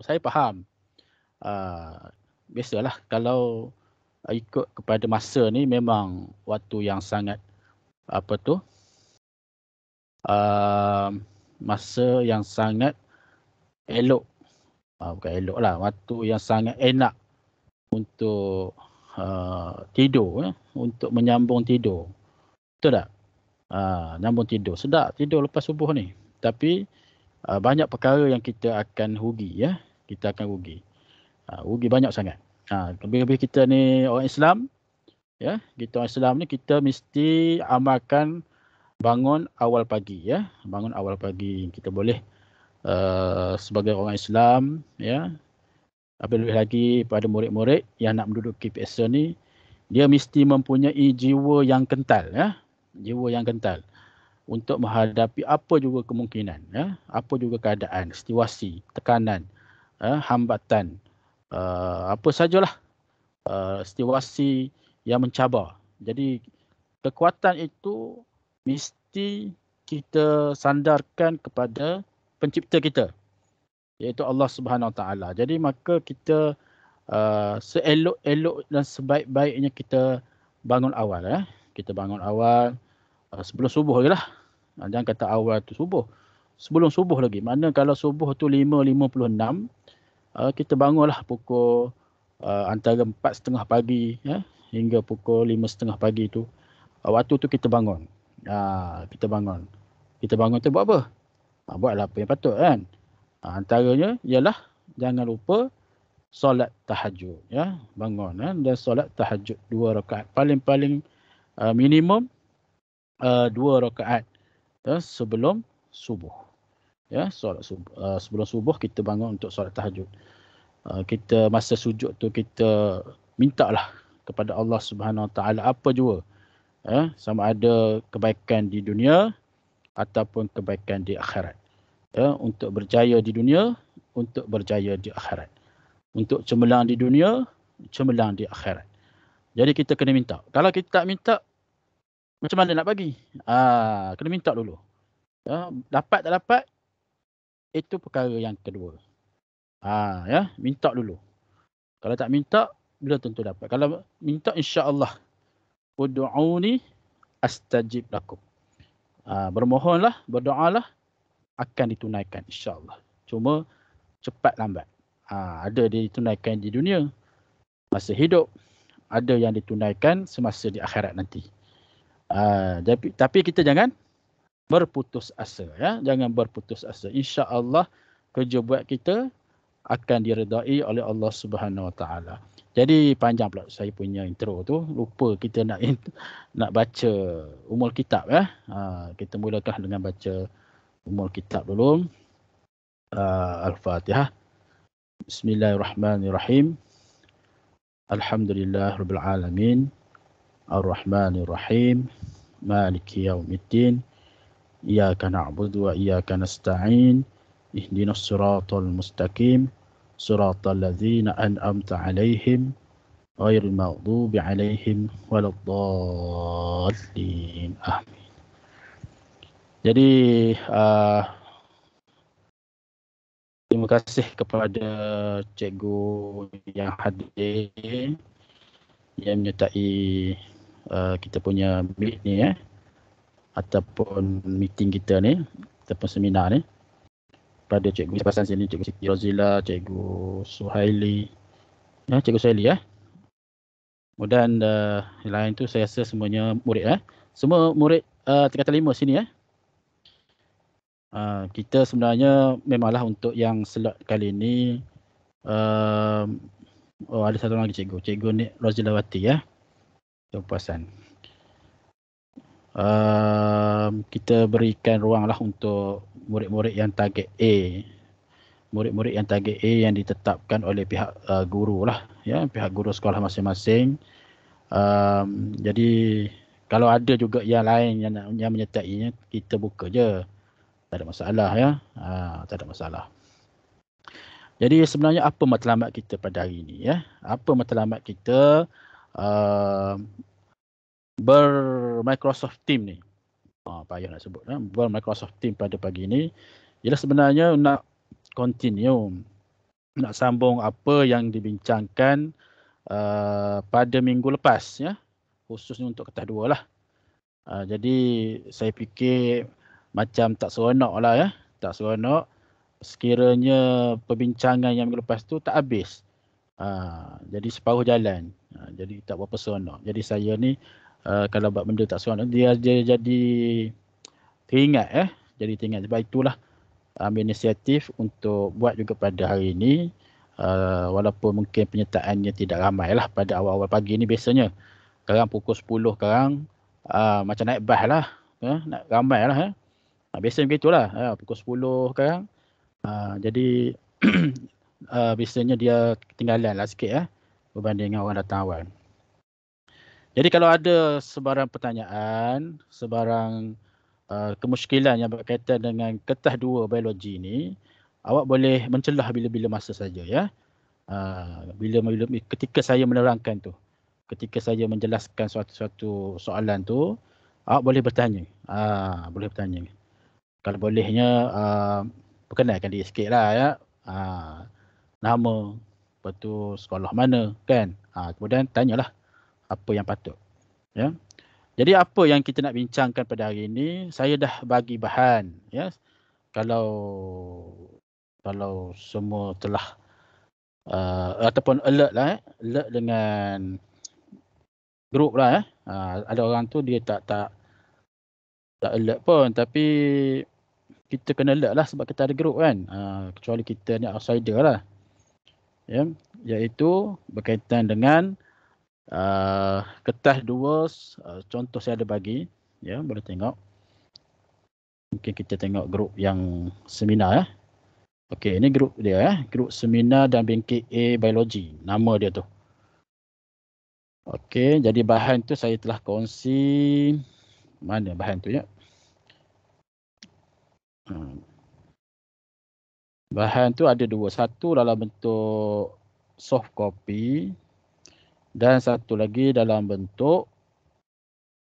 Saya faham. Biasalah kalau ikut kepada masa ni memang waktu yang sangat masa yang sangat elok. Bukan elok lah, waktu yang sangat enak untuk tidur, untuk menyambung tidur. Betul tak? Nyambung tidur. Sedap tidur lepas subuh ni. Tapi banyak perkara yang kita akan rugi, ya. Kita akan rugi. Rugi banyak sangat. Lebih-lebih kita ni orang Islam, ya. Kita orang Islam ni kita mesti amalkan bangun awal pagi, ya. Bangun awal pagi. Kita boleh sebagai orang Islam, ya. Lebih lagi pada murid-murid yang nak menduduki PSA ni, dia mesti mempunyai jiwa yang kental, ya. Jiwa yang kental untuk menghadapi apa juga kemungkinan, ya. Apa juga keadaan, situasi, tekanan, hambatan, apa sajalah situasi yang mencabar. Jadi kekuatan itu mesti kita sandarkan kepada pencipta kita, iaitu Allah Subhanahu Wa Taala. Jadi maka kita seelok-elok dan sebaik-baiknya kita bangun awal, ya. Kita bangun awal sebelum subuh je lah. Jangan kata awal tu subuh. Sebelum subuh lagi. Mana kalau subuh tu 5.56, kita bangunlah pukul antara 4.30 pagi, ya, hingga pukul 5.30 pagi tu. Waktu tu kita bangun. Kita bangun. Kita bangun tu buat apa? Buatlah apa yang patut, kan. Antaranya ialah jangan lupa solat tahajud, ya. Bangun, dan solat tahajud 2 rakaat. Paling-paling minimum 2 rakaat, ya, sebelum subuh. Ya, solat subuh. Sebelum subuh kita bangun untuk solat tahajud. Kita masa sujud tu kita mintalah kepada Allah Subhanahu Wa Taala apa jua, ya, sama ada kebaikan di dunia ataupun kebaikan di akhirat, ya, untuk berjaya di dunia, untuk berjaya di akhirat, untuk cemerlang di dunia, cemerlang di akhirat. Jadi kita kena minta. Kalau kita tak minta, macam mana nak bagi? Kena minta dulu. Ya, dapat tak dapat, itu perkara yang kedua. Ya, minta dulu. Kalau tak minta, belum tentu dapat. Kalau minta, insya-Allah, ud'uni astajib lakum. Bermohonlah, berdoalah, akan ditunaikan, insya-Allah. Cuma cepat lambat. Ada ditunaikan di dunia masa hidup, ada yang ditunaikan semasa di akhirat nanti. Tapi kita jangan berputus asa, ya. Jangan berputus asa. Insya-Allah kerja buat kita akan diredai oleh Allah Subhanahu Wa Taala. Jadi panjang pula saya punya intro tu. Lupa kita nak baca umul kitab, ya. Kita mulakan dengan baca umul kitab dulu. Al-Fatihah. Bismillahirrahmanirrahim. Alhamdulillahirabbil alamin. Ar-Rahmanir-Rahim. Maliki yaumiddin. Iyyaka na'budu wa iyyaka nasta'in. Ihdinas siratal mustaqim. Siratal ladzina an'amta 'alaihim ghairil maghdubi 'alaihim waladdallin. Amin. Jadi terima kasih kepada cikgu yang hadir, yang menyertai kita punya meet ni, ya, ataupun meeting kita ni, ataupun seminar ni. Pada cikgu pasal sini, cikgu Siti Rozila, cikgu Suhaili, ya, cikgu Suhaili, ya. Kemudian yang lain tu saya rasa semuanya murid, ya. Semua murid tingkatan 5 sini, ya. Kita sebenarnya memanglah untuk yang slot kali ini, ada satu lagi cikgu ni Rozilawati, ya. Kepuasan. Kita berikan ruanglah untuk murid-murid yang target A. Murid-murid yang target A yang ditetapkan oleh pihak guru lah, ya, pihak guru sekolah masing-masing. Jadi kalau ada juga yang lain yang menyertainya, kita buka je. Tak ada masalah, ya. Tak ada masalah. Jadi sebenarnya apa matlamat kita pada hari ini, ya? Apa matlamat kita ber-Microsoft Team ni? Payah nak sebut, ber-Microsoft Team pada pagi ini ialah sebenarnya nak continue nak sambung apa yang dibincangkan pada minggu lepas, ya, khususnya untuk ketah 2 lah. Jadi saya fikir macam tak seronok lah, ya, tak seronok sekiranya perbincangan yang minggu lepas tu tak habis. Jadi separuh jalan. Jadi tak berapa seronok. Jadi saya ni kalau buat benda tak seronok, dia jadi teringat, jadi teringat. Sebab itulah ambil inisiatif untuk buat juga pada hari ini. Walaupun mungkin penyertaannya tidak ramai lah pada awal-awal pagi ni biasanya. Sekarang pukul 10 sekarang macam naik bas lah. Nak ramai lah. Biasanya begitulah. Pukul 10 sekarang. Jadi biasanya dia ketinggalan lah sikit, berbanding dengan orang datang awal. Jadi kalau ada sebarang pertanyaan, sebarang kemusykilan yang berkaitan dengan ketah 2 biologi ni, awak boleh mencelah bila-bila masa saja, ya. Ketika saya menerangkan tu, ketika saya menjelaskan suatu soalan tu, awak boleh bertanya. Boleh bertanya. Kalau bolehnya perkenalkan diri sikit lah, ya. Nama, lepas tu sekolah mana, kan. Kemudian tanyalah apa yang patut, ya. Jadi apa yang kita nak bincangkan pada hari ini, saya dah bagi bahan, ya. Kalau semua telah ataupun alert lah, alert dengan grup lah, ada orang tu dia tak alert pun, tapi kita kena alert lah sebab kita ada grup kan. Kecuali kita ni outsider lah, ya, iaitu berkaitan dengan ketah 2, contoh saya ada bagi, ya, boleh tengok. Mungkin kita tengok grup yang seminar, ya. Okey, ini grup dia, grup seminar dan bangkit A biologi, nama dia tu. Okey, jadi bahan tu saya telah kongsi. Mana bahan tu, ya? Bahan tu ada 2, satu dalam bentuk soft copy dan satu lagi dalam bentuk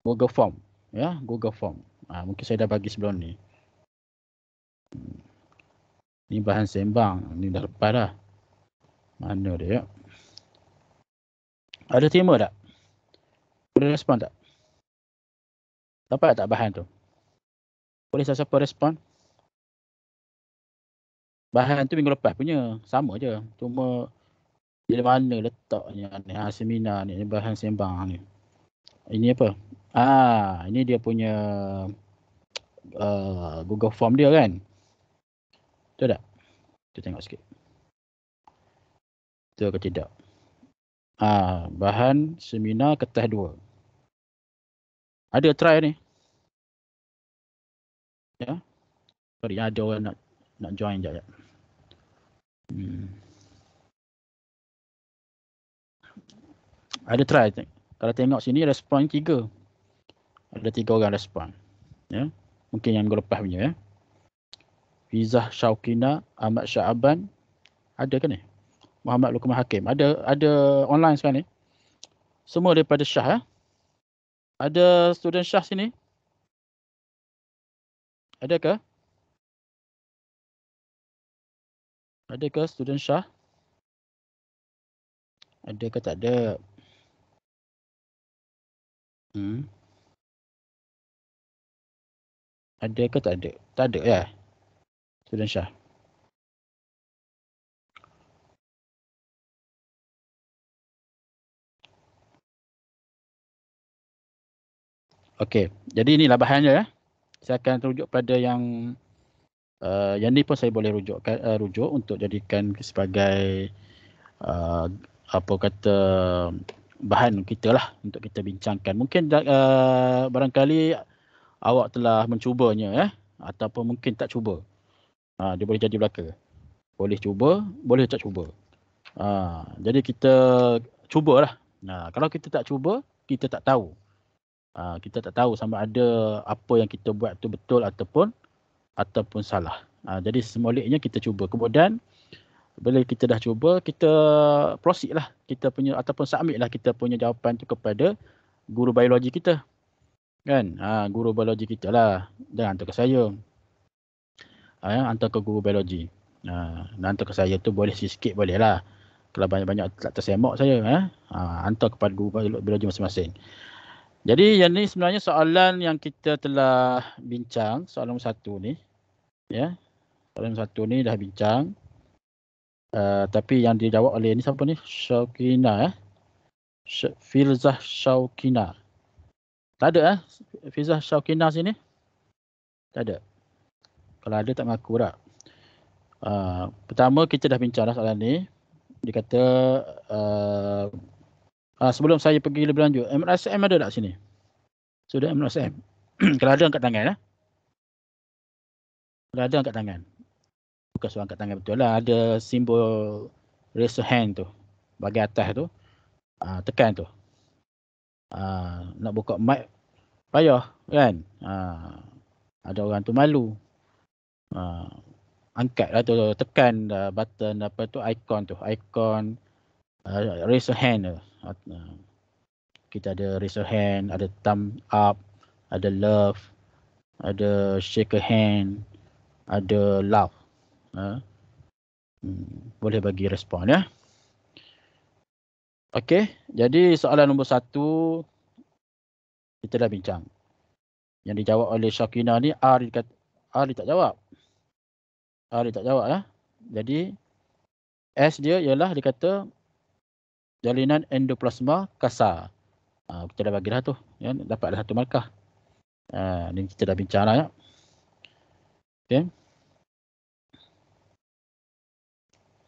Google Form, ya, Google Form. Mungkin saya dah bagi sebelum ni. Ni bahan sembang, ni dah lepas dah. Mana dia? Ada terima tak? Boleh respon tak? Dapat tak bahan tu? Boleh siapa respon? Bahan tu minggu lepas punya, sama je. Cuma di mana letaknya ni, seminar ni, bahan sembang ni. Ini apa? Ini dia punya Google Form dia kan. Betul tak? Kita tengok sikit. Betul ke tidak? Bahan seminar ketah 2. Ada try ni. Ya. Sorry, ada orang nak join sekejap. Ada try. Kalau tengok sini respon 3. Ada 3 orang respon. Ya. Mungkin yang minggu lepas punya, ya. Fizah Syaukina, Ahmad Syaaban. Ada ke ni? Muhammad Lukman Hakim. Ada online sekarang ni. Semua daripada Syah, ya. Ada student Syah sini? Ada ke? Ada ke student Syah? Ada ke tak ada? Ada ke tak ada? Tak ada, ya. Student Syah. Okey, jadi inilah bahannya, ya. Saya akan rujuk pada yang ni pun saya boleh rujuk untuk jadikan sebagai apa kata bahan kita lah untuk kita bincangkan. Mungkin barangkali awak telah mencubanya, ya, ataupun mungkin tak cuba. Dia boleh jadi belaka. Boleh cuba, boleh tak cuba. Jadi kita cubalah. Kalau kita tak cuba, kita tak tahu. Kita tak tahu sama ada apa yang kita buat tu betul ataupun salah. Jadi semoleknya kita cuba. Kemudian bila kita dah cuba, kita proceed lah kita punya ataupun submit lah kita punya jawapan tu kepada guru biologi kita. Kan? Guru biologi kita lah. Jangan hantar ke saya. Hantar ke guru biologi. Hantar ke saya tu boleh sikit boleh lah. Kalau banyak-banyak tak tersemak saya. Hantar kepada guru biologi masing-masing. Jadi yang ni sebenarnya soalan yang kita telah bincang, soalan nombor 1 ni. Ya. Soalan nombor 1 ni dah bincang. Tapi yang dijawab oleh ni siapa ni? Syawkina. Filzah Syawkina. Tak ada Filzah Syawkina sini? Tak ada. Kalau ada tak mengaku tak. Pertama kita dah bincang dah soalan ni. Dia kata sebelum saya pergi lebih lanjut, MRSM ada tak sini? Sudah MRSM. Kalau ada angkat tangan. Kalau ada angkat tangan. Bukan suruh angkat tangan betul lah. Ada simbol raise a hand tu. Bahagian atas tu. Tekan tu. Nak buka mic payah kan. Ada orang tu malu. Angkat lah tu. Tekan button apa tu. Icon tu. Icon raise a hand tu. Kita ada raise a hand. Ada thumb up. Ada love. Ada shake a hand. Ada love. Boleh bagi respon ya. Okey, jadi soalan nombor 1 kita dah bincang. Yang dijawab oleh Syakina ni R dia tak jawab. R dia tak jawab ya. Jadi S dia ialah dia kata jalinan endoplasma kasar. Kita dah bagi dah tu, ya, dapatlah 1 markah. Ni kita dah bincang lah ya. Okey.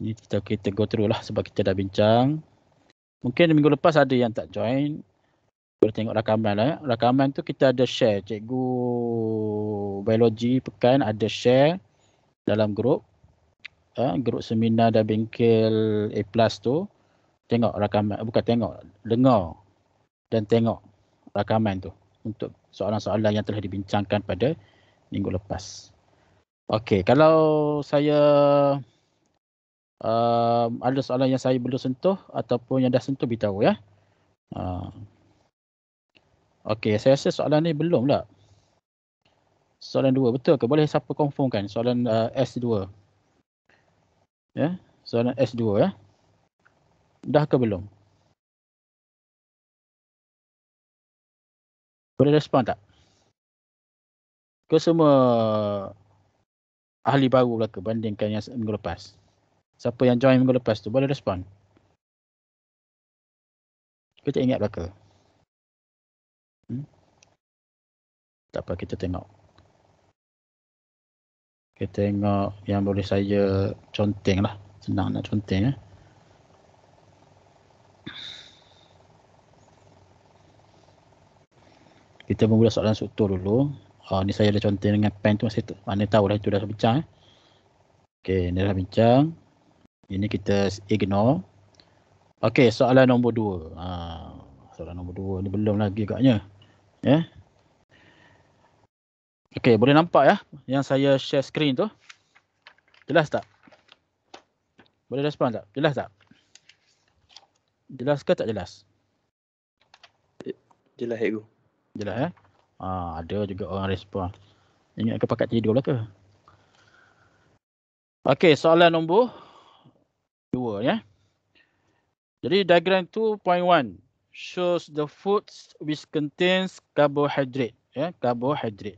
Ni kita go through lah sebab kita dah bincang. Mungkin minggu lepas ada yang tak join. Boleh tengok rakaman lah ya. Rakaman tu kita ada share. Cikgu biologi pekan ada share dalam grup. Grup seminar dan bengkel A+ tu. Tengok rakaman. Bukan tengok. Dengar. Dan tengok rakaman tu. Untuk soalan-soalan yang telah dibincangkan pada minggu lepas. Okey. Kalau saya ada soalan yang saya belum sentuh ataupun yang dah sentuh beritahu ya. Okey, saya rasa soalan ni belum tak? Soalan 2 betul ke? Boleh siapa confirmkan soalan S2? Ya, soalan S2 ya. Dah ke belum? Boleh respon tak? Ke semua ahli baru lah ke bandingkan yang minggu lepas? Siapa yang join minggu lepas tu boleh respon? Kita ingat belaka? Tak apa, kita tengok. Kita tengok yang boleh saya conteng lah. Senang nak conteng ya. Kita memula soalan struktur dulu. Ni saya dah conteng dengan pen tu. Mana tahu lah itu dah bincang. Okey, ni dah bincang. Ini kita ignore. Okey, soalan nombor 2. Soalan nombor 2 ni belum lagi agaknya. Ya. Okey, boleh nampak ya yang saya share screen tu? Jelas tak? Boleh respon tak? Jelas tak? Jelas ke tak jelas? Jelas cikgu. Jelas ya? Ada juga orang respon. Ingat ke pakat tidur lah ke? Okey, soalan nombor 2 ya. Jadi diagram 2.1 shows the foods which contains carbohydrate ya, karbohidrat.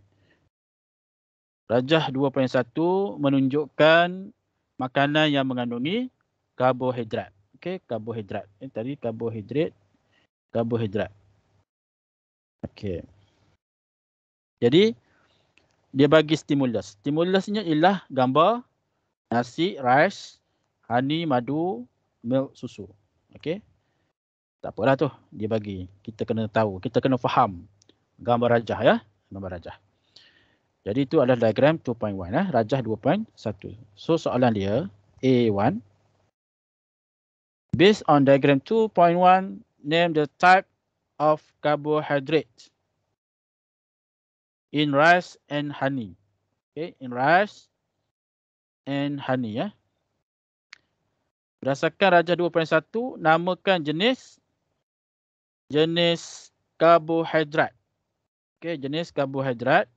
Rajah 2.1 menunjukkan makanan yang mengandungi karbohidrat. Okey, karbohidrat. Tadi karbohidrat. Okey. Jadi dia bagi stimulus. Stimulusnya ialah gambar nasi, rice, honey, madu, milk, susu. Okey. Tak apalah tu, dia bagi. Kita kena tahu, kita kena faham gambar rajah ya, gambar rajah. Jadi itu adalah diagram 2.1 rajah 2.1. So soalan dia A1. Based on diagram 2.1, name the type of carbohydrate in rice and honey. Okay, in rice and honey ya. Berdasarkan rajah 2.1, namakan jenis karbohidrat. Okay, jenis karbohidrat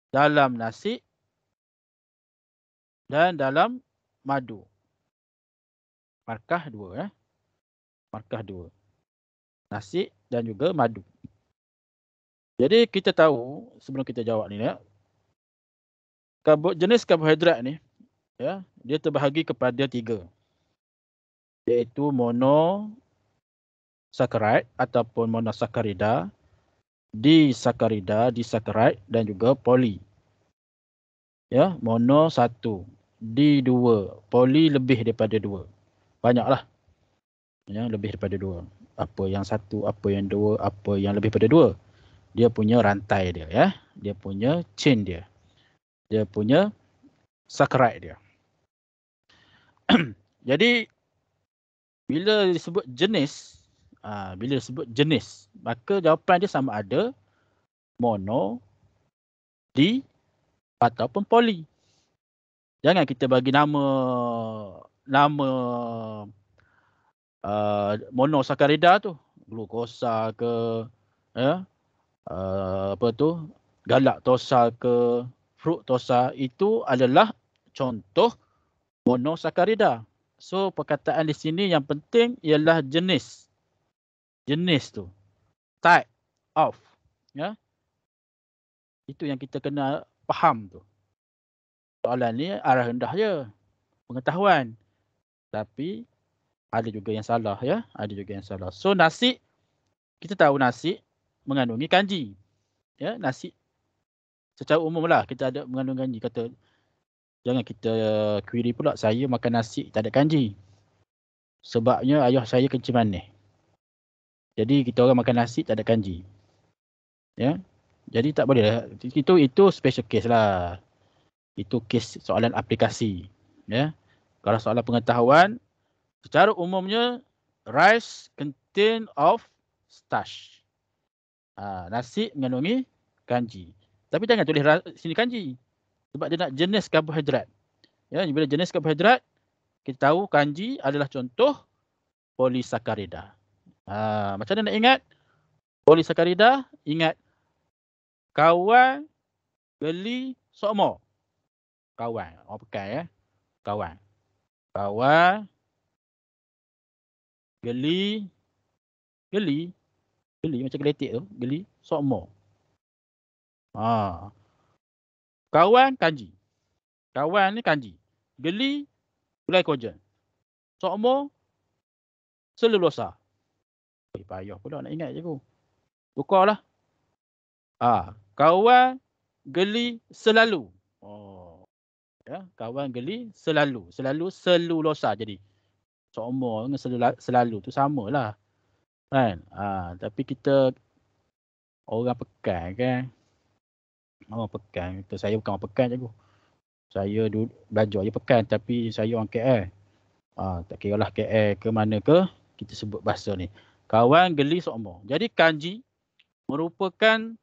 dalam nasi, dan dalam madu. Markah 2 ya. Markah 2. Nasi dan juga madu. Jadi kita tahu sebelum kita jawab ni ya, jenis karbohidrat ni ya, dia terbahagi kepada 3, iaitu monosaccharide ataupun monosaccharida, disaccharide dan juga poli. Ya, mono 1, di 2, poli lebih daripada 2. Banyaklah. Ya, lebih daripada 2. Apa yang 1, apa yang 2, apa yang lebih daripada 2. Dia punya rantai dia ya. Dia punya chain dia. Dia punya saccharide dia. Jadi bila disebut jenis, maka jawapan dia sama ada mono, di ataupun poli. Jangan kita bagi nama monosaccharida tu, glukosa ke ya, apa tu, galaktosa ke fruktosa, itu adalah contoh monosaccharida. So perkataan di sini yang penting ialah jenis. Jenis tu, type of, ya. Itu yang kita kena faham tu. Soalan ni arah rendah je, pengetahuan. Tapi ada juga yang salah ya, ada juga yang salah. So nasi, kita tahu nasi mengandungi kanji. Ya, nasi secara umum lah kita ada mengandung kanji. Kata jangan kita query pula saya makan nasi tak ada kanji. Sebabnya ayah saya kencing manis. Jadi kita orang makan nasi tak ada kanji. Ya. Jadi tak boleh lah. Itu special case lah. Itu case soalan aplikasi. Ya. Kalau soalan pengetahuan, secara umumnya rice contain of starch. Nasi mengandungi kanji. Tapi jangan tulis sini kanji. Sebab dia nak jenis karbohidrat. Ya, bila jenis karbohidrat, kita tahu kanji adalah contoh polisakarida. Macam mana nak ingat? Polisakarida, ingat kawan, geli, sokmo. Kawan, orang pekan ya. Kawan. Kawan, geli macam geletik tu, geli, sokmo. Kawan, kanji. Kawan ni kanji. Geli, glycogen. Sokmo, selulosa. Payah pula nak ingat je aku. Tukarlah. Kawan, geli, selalu. Ya, kawan, geli, selalu. Selalu, selulosa jadi. Sokmo dengan selalu tu samalah. Kan? Tapi kita orang pekan kan. Orang pekan. Saya bukan orang pekan je aku. Saya belajar je pekan. Tapi saya orang KL. Tak kira lah KL ke mana ke. Kita sebut bahasa ni. Kawan, geli, sokmo. Jadi kanji merupakan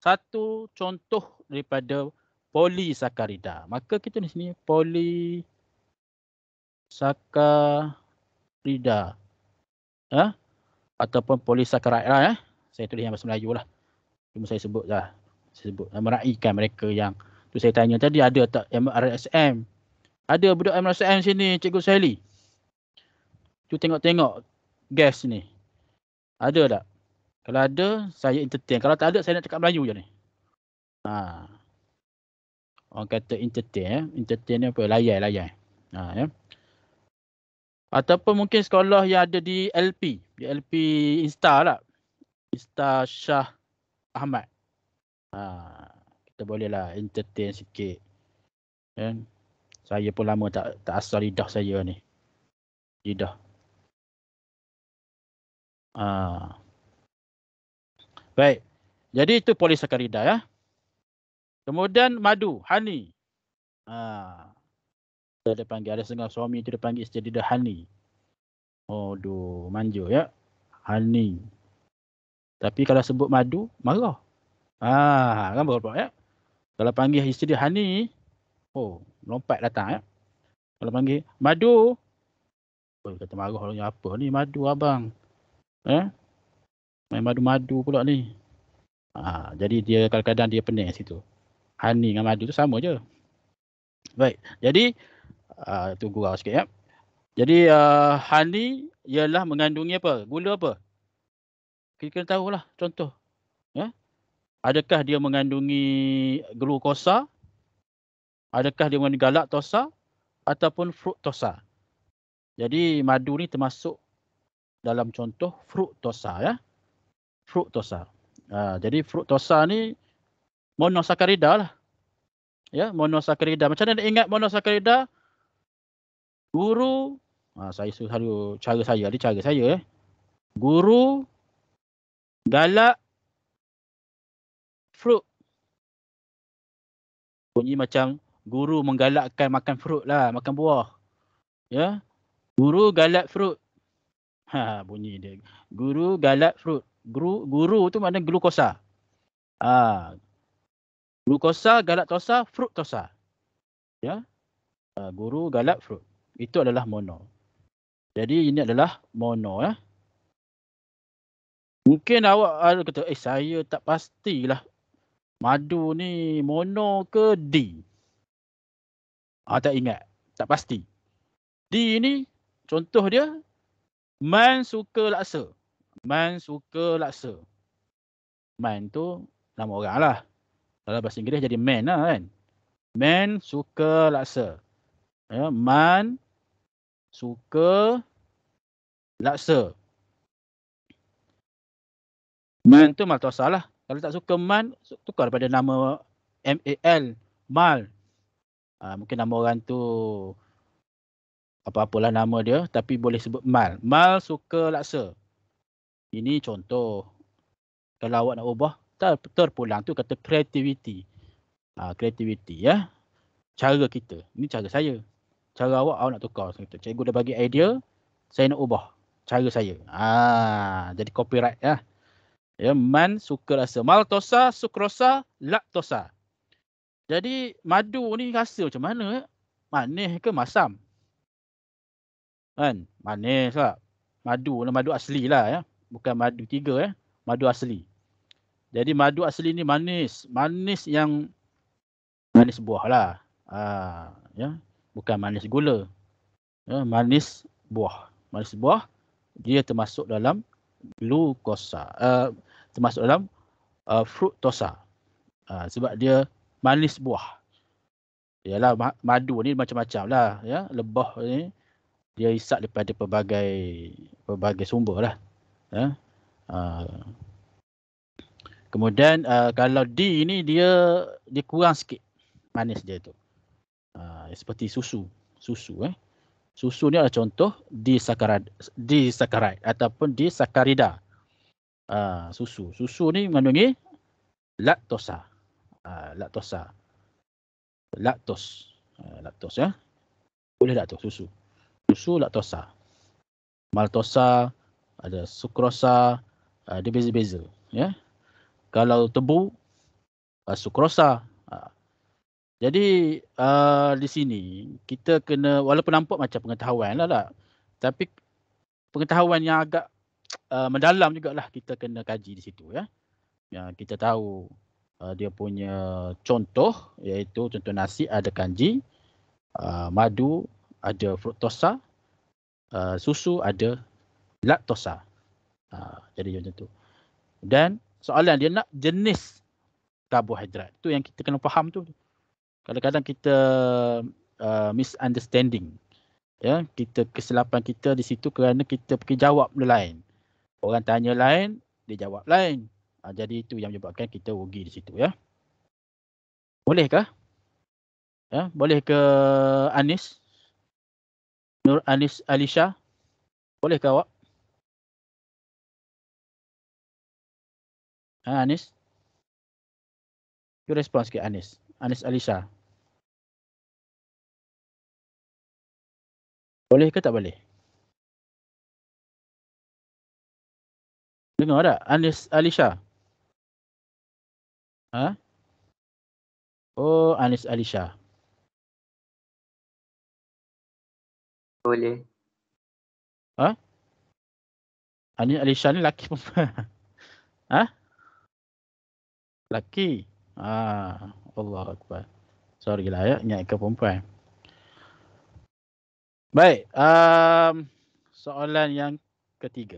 satu contoh daripada polisakarida. Maka kita di sini polisakarida. Ataupun polisakaride lah ya. Saya tulis yang bahasa Melayu lah. Cuma saya sebut lah. Saya sebut meraihkan mereka yang tu saya tanya tadi, ada tak MRSM? Ada budak MRSM sini, Cikgu Sally? Tu tengok-tengok guest ni. Ada tak? Kalau ada, saya entertain. Kalau tak ada, saya nak cakap Melayu je ni. Orang kata entertain ya. Entertain ni apa? Layan. Ya. Ataupun mungkin sekolah yang ada di LP. Di LP Insta lah. Insta Shah Ahmad. Kita bolehlah entertain sikit. Ya. Saya pun lama tak asal lidah saya ni. Lidah. Baik. Jadi itu polisakarida ya. Kemudian madu, honey. Dia panggil, ada setengah suami tu dia panggil isteri dia honey. Manja ya. Honey. Tapi kalau sebut madu, marah. Kan berapa ya. Kalau panggil isteri dia honey, melompat datang ya. Kalau panggil madu, kata marah orangnya, apa ni madu abang. Main madu-madu pula ni. Jadi dia kadang-kadang dia pening situ. Honey dengan madu tu sama je. Baik. Jadi tu gurau sikit ya. Jadi honey ialah mengandungi apa? Gula apa? Kita kena tahulah contoh. Ya. Adakah dia mengandungi glukosa? Adakah dia mengandungi galaktosa ataupun fruktosa? Jadi madu ni termasuk dalam contoh fruktosa ya. Fruktosa. Jadi fruktosa ni monosakarida lah. Ya, monosakarida. Macam mana nak ingat monosakarida? Guru, saya selalu cara saya, ni cara saya. Guru galak fruit. Bunyi macam guru menggalakkan makan fruit lah, makan buah. Ya, guru galak fruit. Bunyi dia. Guru galak fruit. Guru tu makna glukosa. Glukosa, galaktosa, fruktosa. Ya. Guru galak fruit. Itu adalah mono. Jadi ini adalah mono ya. Mungkin awak ada kata, saya tak pastilah madu ni mono ke D. Tak ingat. Tak pasti. D ni contoh dia man suka laksa. Man suka laksa. Man tu nama orang lah. Dalam bahasa Inggeris jadi man lah kan. Man suka laksa. Ya, man suka laksa. Man tu maltosa lah. Kalau tak suka man, tukar daripada nama M-A-L. Mal. Mungkin nama orang tu apa-apalah nama dia. Tapi boleh sebut mal. Mal suka laksa. Ini contoh. Kalau awak nak ubah, terpulang tu kata creativity. Creativity ya. Cara kita. Ini cara saya. Cara awak nak tukar. Cikgu dah bagi idea, saya nak ubah. Cara saya. Jadi copyright ya. Ya, man suka rasa. Maltosa, sukrosa, laktosa. Jadi madu ni rasa macam mana? Manis ke masam? Kan? Manis lah. Madu asli lah ya. Bukan madu 3 ya. Madu asli. Jadi madu asli ni manis. Manis yang manis buah lah. Ya. Bukan manis gula. Ya, manis buah. Manis buah dia termasuk dalam glukosa. Termasuk dalam fruktosa. Sebab dia manis buah. Yalah madu ni macam-macam lah ya. Lebah ni dia hisap daripada pelbagai sumber lah. Ya. Kemudian kalau D ni dia kurang sikit manis dia tu. Seperti susu. Susu ni adalah contoh disaccharide ataupun disaccharida. Susu ni mengandungi laktosa. Laktos ya. Boleh tak tu susu? Susu laktosa. Maltosa, ada sukrosa, dia beza-beza ya. Kalau tebu sukrosa. Jadi di sini kita kena, walaupun nampak macam pengetahuan lah, tapi pengetahuan yang agak mendalam jugalah kita kena kaji di situ ya. Yang kita tahu dia punya contoh, iaitu contoh nasi ada kanji, madu ada fruktosa, susu ada laktosa. Jadi macam tu. Dan soalan dia nak jenis karbohidrat. Tu yang kita kena faham tu. Kadang-kadang kita misunderstanding. Ya, kesilapan kita di situ kerana kita pergi jawab lain. Orang tanya lain, dia jawab lain. Jadi itu yang menyebabkan kita rugi di situ ya. Bolehkah? Ya, boleh ke Anis? Nur Anis Alisha? Bolehkah awak? Anis? You respon sikit Anis. Anis Alisha. Boleh ke tak boleh? Dengar tak? Anis Alisha? Oh, Anis Alisha. Boleh. Anis Alisha ni lelaki perempuan? Lelaki? Allah Akbar. Sorry lah ya, ingatkan perempuan. Baik, soalan yang ketiga.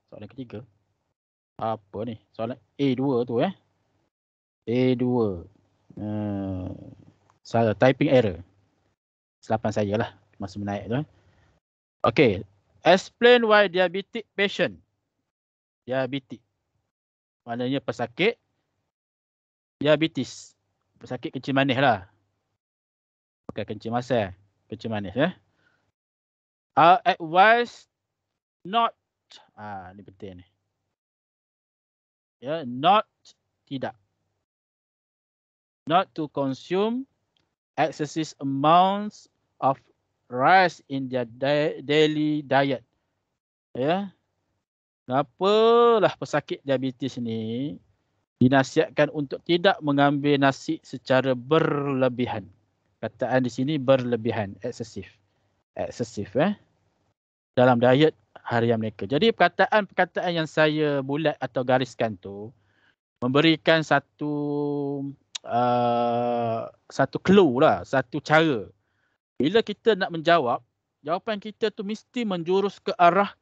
Soalan ketiga. Apa ni? Soalan A2 tu A2. Salah, typing error. Selapan saya lah masa menaik tu. Okay. Explain why diabetic patient. Diabetic. Maknanya pesakit diabetes. Pesakit kencing manis lah. Bukan kencing masak. Kencing manis are advised not. Ni penting ni. Not, tidak. Not to consume excessive amounts of rice in their daily diet. Kenapalah pesakit diabetes ni dinasihatkan untuk tidak mengambil nasi secara berlebihan. Kataan di sini berlebihan, excessive. Dalam diet harian mereka. Jadi perkataan-perkataan yang saya bulat atau gariskan tu memberikan satu clue lah, satu cara. Bila kita nak menjawab, jawapan kita tu mesti menjurus ke arah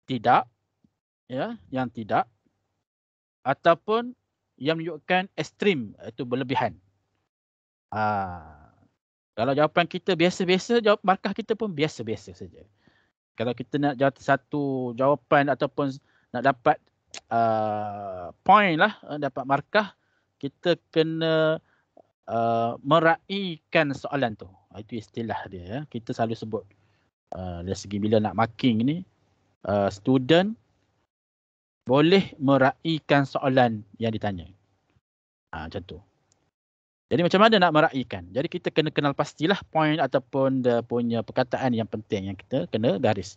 tidak, yang tidak, ataupun yang menunjukkan ekstrim, iaitu berlebihan. Kalau jawapan kita biasa-biasa, markah kita pun biasa-biasa saja. Kalau kita nak jawab satu jawapan ataupun nak dapat point lah, dapat markah, kita kena meraihkan soalan tu. Itu istilah dia. Kita selalu sebut dari segi bila nak marking ni, student boleh meraihkan soalan yang ditanya. Macam tu. Jadi macam mana nak meraihkan? Jadi kita kena kenal pastilah point ataupun dia punya perkataan yang penting yang kita kena garis.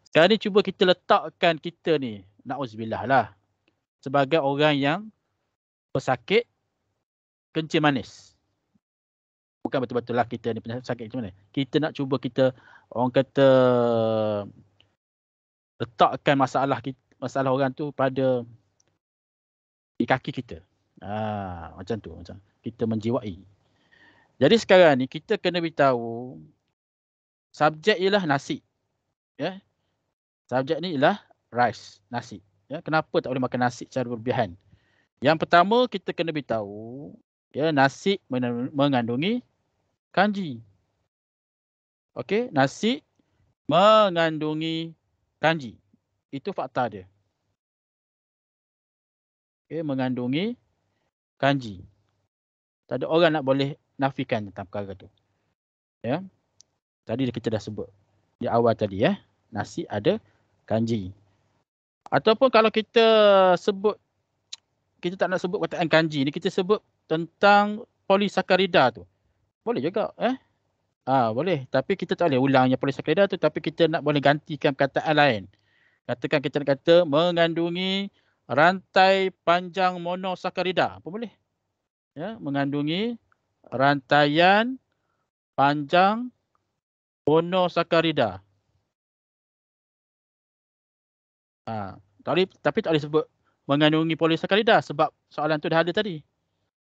Sekarang ni cuba kita letakkan kita ni, na'udzubillah lah, sebagai orang yang pesakit kencing manis. Bukan betul-betul lah kita ni pesakit kencing manis. Kita nak cuba kita, orang kata, letakkan masalah orang tu pada di kaki kita. Macam tu, macam kita menjiwai. Jadi sekarang ni kita kena beritahu subjek ialah nasi. Subjek ni ialah rice, nasi. Kenapa tak boleh makan nasi secara berlebihan? Yang pertama kita kena beritahu nasi mengandungi kanji. Okey, nasi mengandungi kanji. Itu fakta dia. Mengandungi kanji. Tak ada orang nak boleh nafikan tentang perkara tu. Tadi kita dah sebut di awal tadi, nasi ada kanji. Ataupun kalau kita sebut, kita tak nak sebut perkataan kanji ni, kita sebut tentang polisakarida tu. Boleh juga. Boleh. Tapi kita tak boleh ulang yang polisakarida tu, tapi kita nak boleh gantikan perkataan lain. Katakan kita nak kata mengandungi rantai panjang monosakarida. Apa boleh? Mengandungi rantaian panjang monosakarida. Tapi tak boleh sebut mengandungi polisakarida sebab soalan tu dah ada tadi.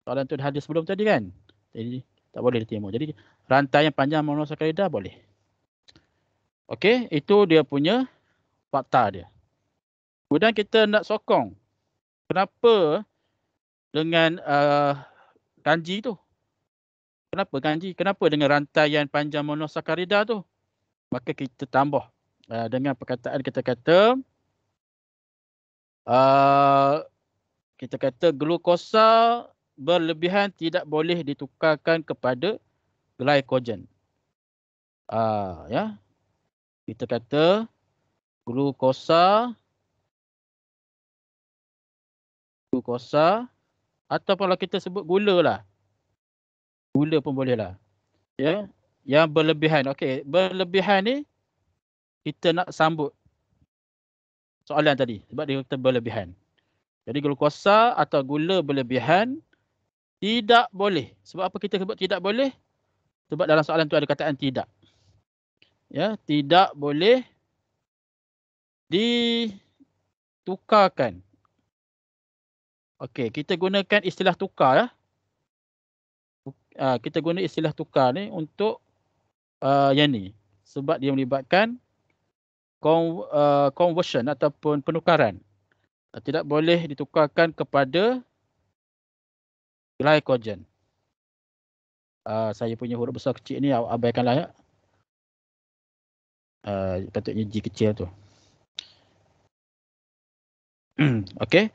Soalan tu dah ada sebelum tadi kan. Jadi tak boleh diterima. Jadi rantaian panjang monosakarida boleh. Okey, itu dia punya fakta dia. Kemudian kita nak sokong. Kenapa dengan kanji tu? Kenapa kanji? Kenapa dengan rantaian panjang monosakarida tu? Maka kita tambah dengan perkataan kita kata glukosa berlebihan tidak boleh ditukarkan kepada glycogen. Kita kata glukosa atau kalau kita sebut gula lah. Gula pun boleh lah. Yang berlebihan. Okey, berlebihan ni kita nak sambut soalan tadi sebab dia kata berlebihan. Jadi glukosa atau gula berlebihan tidak boleh. Sebab apa kita sebut tidak boleh? Sebab dalam soalan tu ada kataan tidak. Tidak boleh ditukarkan. Okey, kita gunakan istilah tukar . kita guna istilah tukar ni untuk yang ni. Sebab dia melibatkan conversion ataupun penukaran. Tidak boleh ditukarkan kepada glycogen. Saya punya huruf besar kecil ni abaikanlah ya. Patutnya G kecil tu. Okey.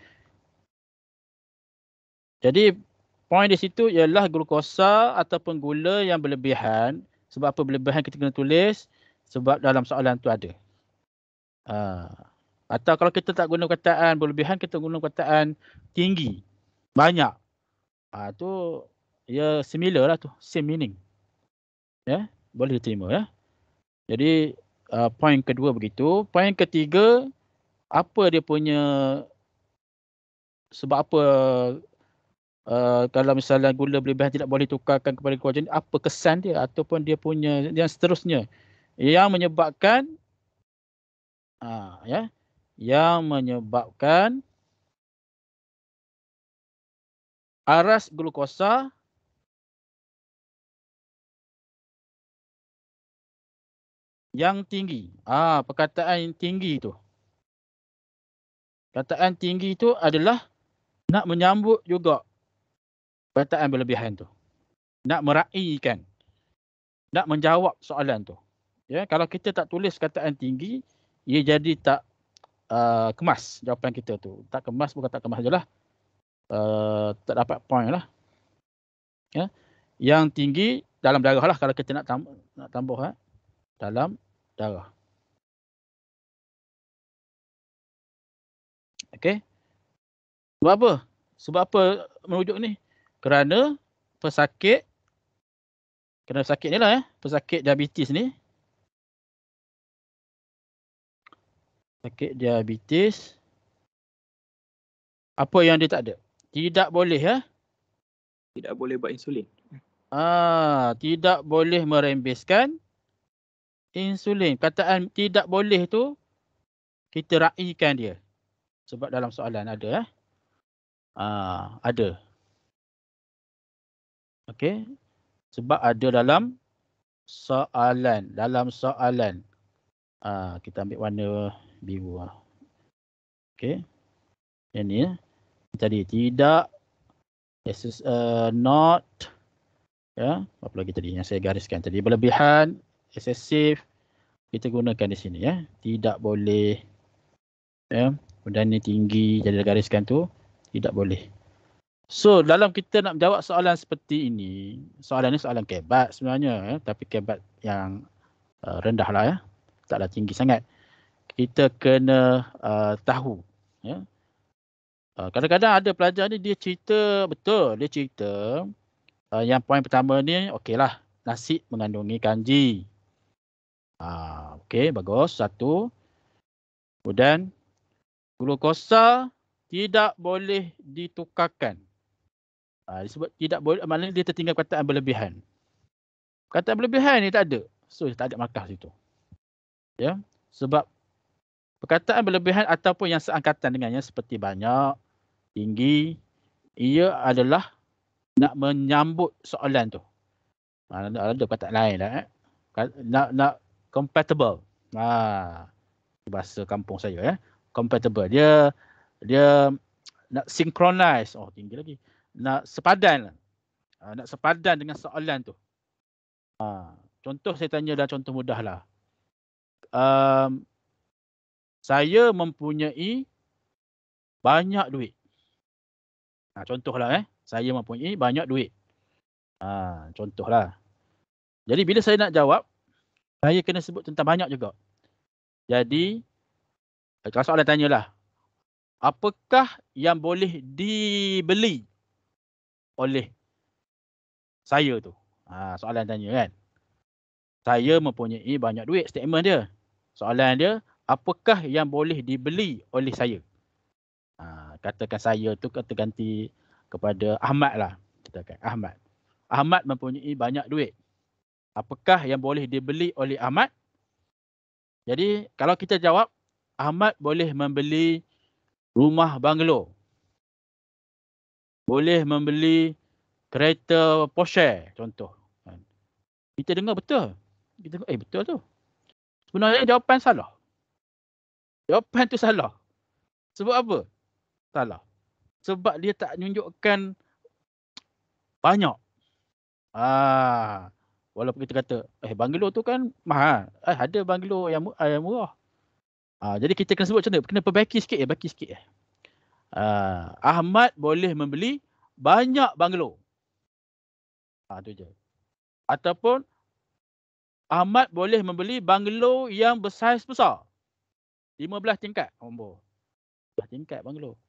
Jadi poin di situ ialah glukosa ataupun gula yang berlebihan. Sebab apa berlebihan kita kena tulis? Sebab dalam soalan tu ada. Atau kalau kita tak guna perkataan berlebihan, kita guna perkataan tinggi, banyak. Tu ya similar lah tu, same meaning. Ya, boleh diterima ya. Jadi poin kedua begitu. Poin ketiga, apa dia punya, sebab apa kalau misalnya gula berlebihan tidak boleh tukarkan kepada glukogen, apa kesan dia ataupun dia punya yang seterusnya yang menyebabkan yang menyebabkan aras glukosa yang tinggi. Perkataan tinggi tu. Perkataan tinggi tu adalah nak menyambut juga perkataan berlebihan tu. Nak meraihkan. Nak menjawab soalan tu. Ya, kalau kita tak tulis perkataan tinggi, ia jadi tak kemas jawapan kita tu. Tak kemas, bukan tak kemas je lah. Tak dapat point lah. Ya. Yang tinggi dalam darah lah kalau kita nak tambah dalam darah. Okey. Sebab apa? Sebab apa merujuk ni? Kerana pesakit ni lah pesakit diabetes ni. Sakit diabetes. Apa yang dia tak ada? Tidak boleh Tidak boleh buat insulin. Tidak boleh merembeskan insulin. Kataan tidak boleh tu kita raikan dia. Sebab dalam soalan ada ada. Okey. Sebab ada dalam soalan. Kita ambil warna biru. Okey. Yang ni tadi tidak, not, ya, apa lagi tadi yang saya gariskan tadi, berlebihan, excessive, kita gunakan di sini ya. Tidak boleh, ya. Dan ni tinggi, jadi gariskan tu tidak boleh. So dalam kita nak menjawab soalan seperti ini, soalan ni soalan kebat sebenarnya ya, tapi kebat yang rendah lah ya, taklah tinggi sangat. Kita kena tahu ya. Kadang-kadang ada pelajar ni dia cerita betul, dia cerita yang poin pertama ni okeylah, nasi mengandungi kanji. Okey, bagus. Satu. Kemudian glukosa tidak boleh ditukarkan. Disebut tidak boleh, maknanya dia tertinggal perkataan berlebihan. Perkataan berlebihan ni tak ada. So tak ada markah situ. Ya. Sebab perkataan berlebihan ataupun yang seangkatan dengannya seperti banyak, tinggi, ia adalah nak menyambut soalan tu. Ada perkataan lain lah. Nak compatible. Bahasa kampung saya compatible. Dia nak synchronize. Tinggi lagi. Nak sepadan. Nak sepadan dengan soalan tu. Contoh saya tanya dah, contoh mudah lah. Saya mempunyai banyak duit. Contohlah saya mempunyai banyak duit. Contohlah. Jadi bila saya nak jawab, saya kena sebut tentang banyak juga. Jadi kalau soalan tanyalah, apakah yang boleh dibeli oleh saya tu? Soalan tanya kan. Saya mempunyai banyak duit, statement dia. Soalan dia, apakah yang boleh dibeli oleh saya? Katakan saya tu kita ganti kepada Ahmad lah. Katakan Ahmad. Ahmad mempunyai banyak duit. Apakah yang boleh dibeli oleh Ahmad? Jadi kalau kita jawab, Ahmad boleh membeli rumah banglo. Boleh membeli kereta Porsche contoh. Kan. Kita dengar betul. Kita dengar, betul tu. Sebenarnya jawapan salah. Jawapan tu salah. Sebab apa? Salah. Sebab dia tak tunjukkan banyak. Walaupun kita kata, banglo tu kan mahal. Ada banglo yang murah. Jadi kita kena sebut macam mana? Kena perbaiki sikit. Ahmad boleh membeli banyak banglo. Tu je. Ataupun Ahmad boleh membeli banglo yang bersaiz besar. 15 tingkat. 15 tingkat banglo.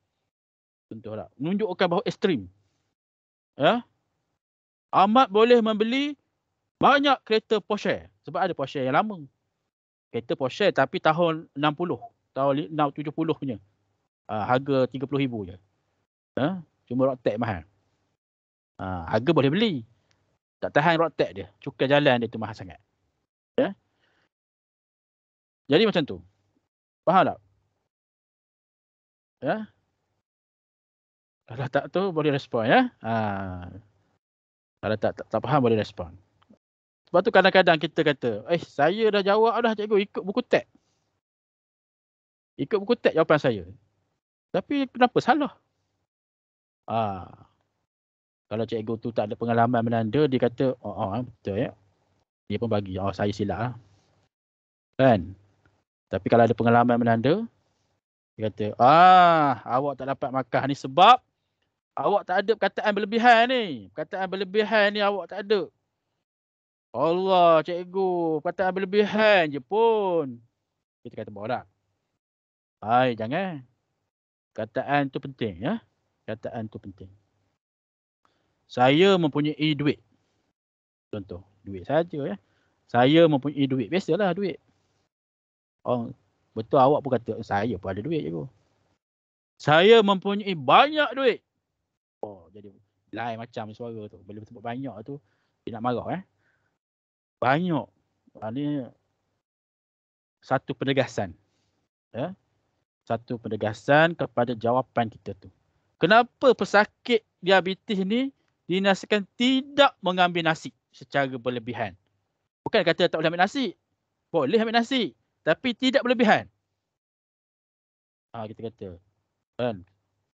Contoh tak? Menunjukkan bahawa ekstrim. Ya. Ahmad boleh membeli banyak kereta Porsche. Sebab ada Porsche yang lama. Kereta Porsche tapi tahun 60. Tahun 70 punya. Harga 30,000 je. Cuma road tax mahal. Harga boleh beli. Tak tahan road tax dia. Cukai jalan dia tu mahal sangat. Ya. Jadi macam tu. Faham tak? Ya. Kalau tak tu boleh respon ya. Kalau tak faham boleh respon. Sebab tu kadang-kadang kita kata, saya dah jawab dah cikgu, ikut buku teks. Ikut buku teks jawapan saya. Tapi kenapa salah? Kalau cikgu tu tak ada pengalaman menanda, dia kata, betul ya. Dia pun bagi, saya silap lah. Kan? Tapi kalau ada pengalaman menanda, dia kata, awak tak dapat markah ni sebab awak tak ada perkataan berlebihan ni. Perkataan berlebihan ni awak tak ada. Allah, cikgu, perkataan berlebihan je pun. Kita kata bawa tak? Jangan. Perkataan tu penting ya. Perkataan tu penting. Saya mempunyai duit. Contoh, duit saja ya. Saya mempunyai duit. Biasalah duit. Betul awak pun kata, saya pun ada duit cikgu. Saya mempunyai banyak duit. Jadi lain macam suara tu. Bila sebut banyak tu, dia nak marah Banyak. Ini satu penegasan. Ya. Satu penegasan kepada jawapan kita tu. Kenapa pesakit diabetes ni dinasihatkan tidak mengambil nasi secara berlebihan? Bukan kata tak boleh ambil nasi. Boleh ambil nasi. Tapi tidak berlebihan. Kita kata. Kan?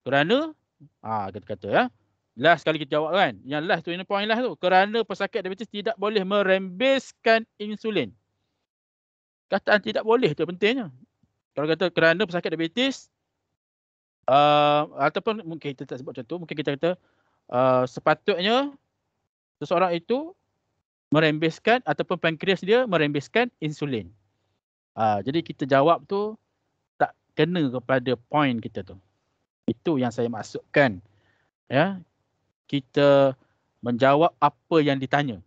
Kerana, kita kata ya. Last kali kita jawab kan. Yang last tu, ini point last tu. Kerana pesakit diabetes tidak boleh merembeskan insulin. Kataan tidak boleh tu pentingnya. Kalau kata kerana pesakit diabetes, ataupun mungkin kita tak sebut macam tu. Mungkin kita kata sepatutnya seseorang itu merembeskan ataupun pankreas dia merembeskan insulin. Jadi kita jawab tu tak kena kepada point kita tu. Itu yang saya maksudkan. Ya. Kita menjawab apa yang ditanya.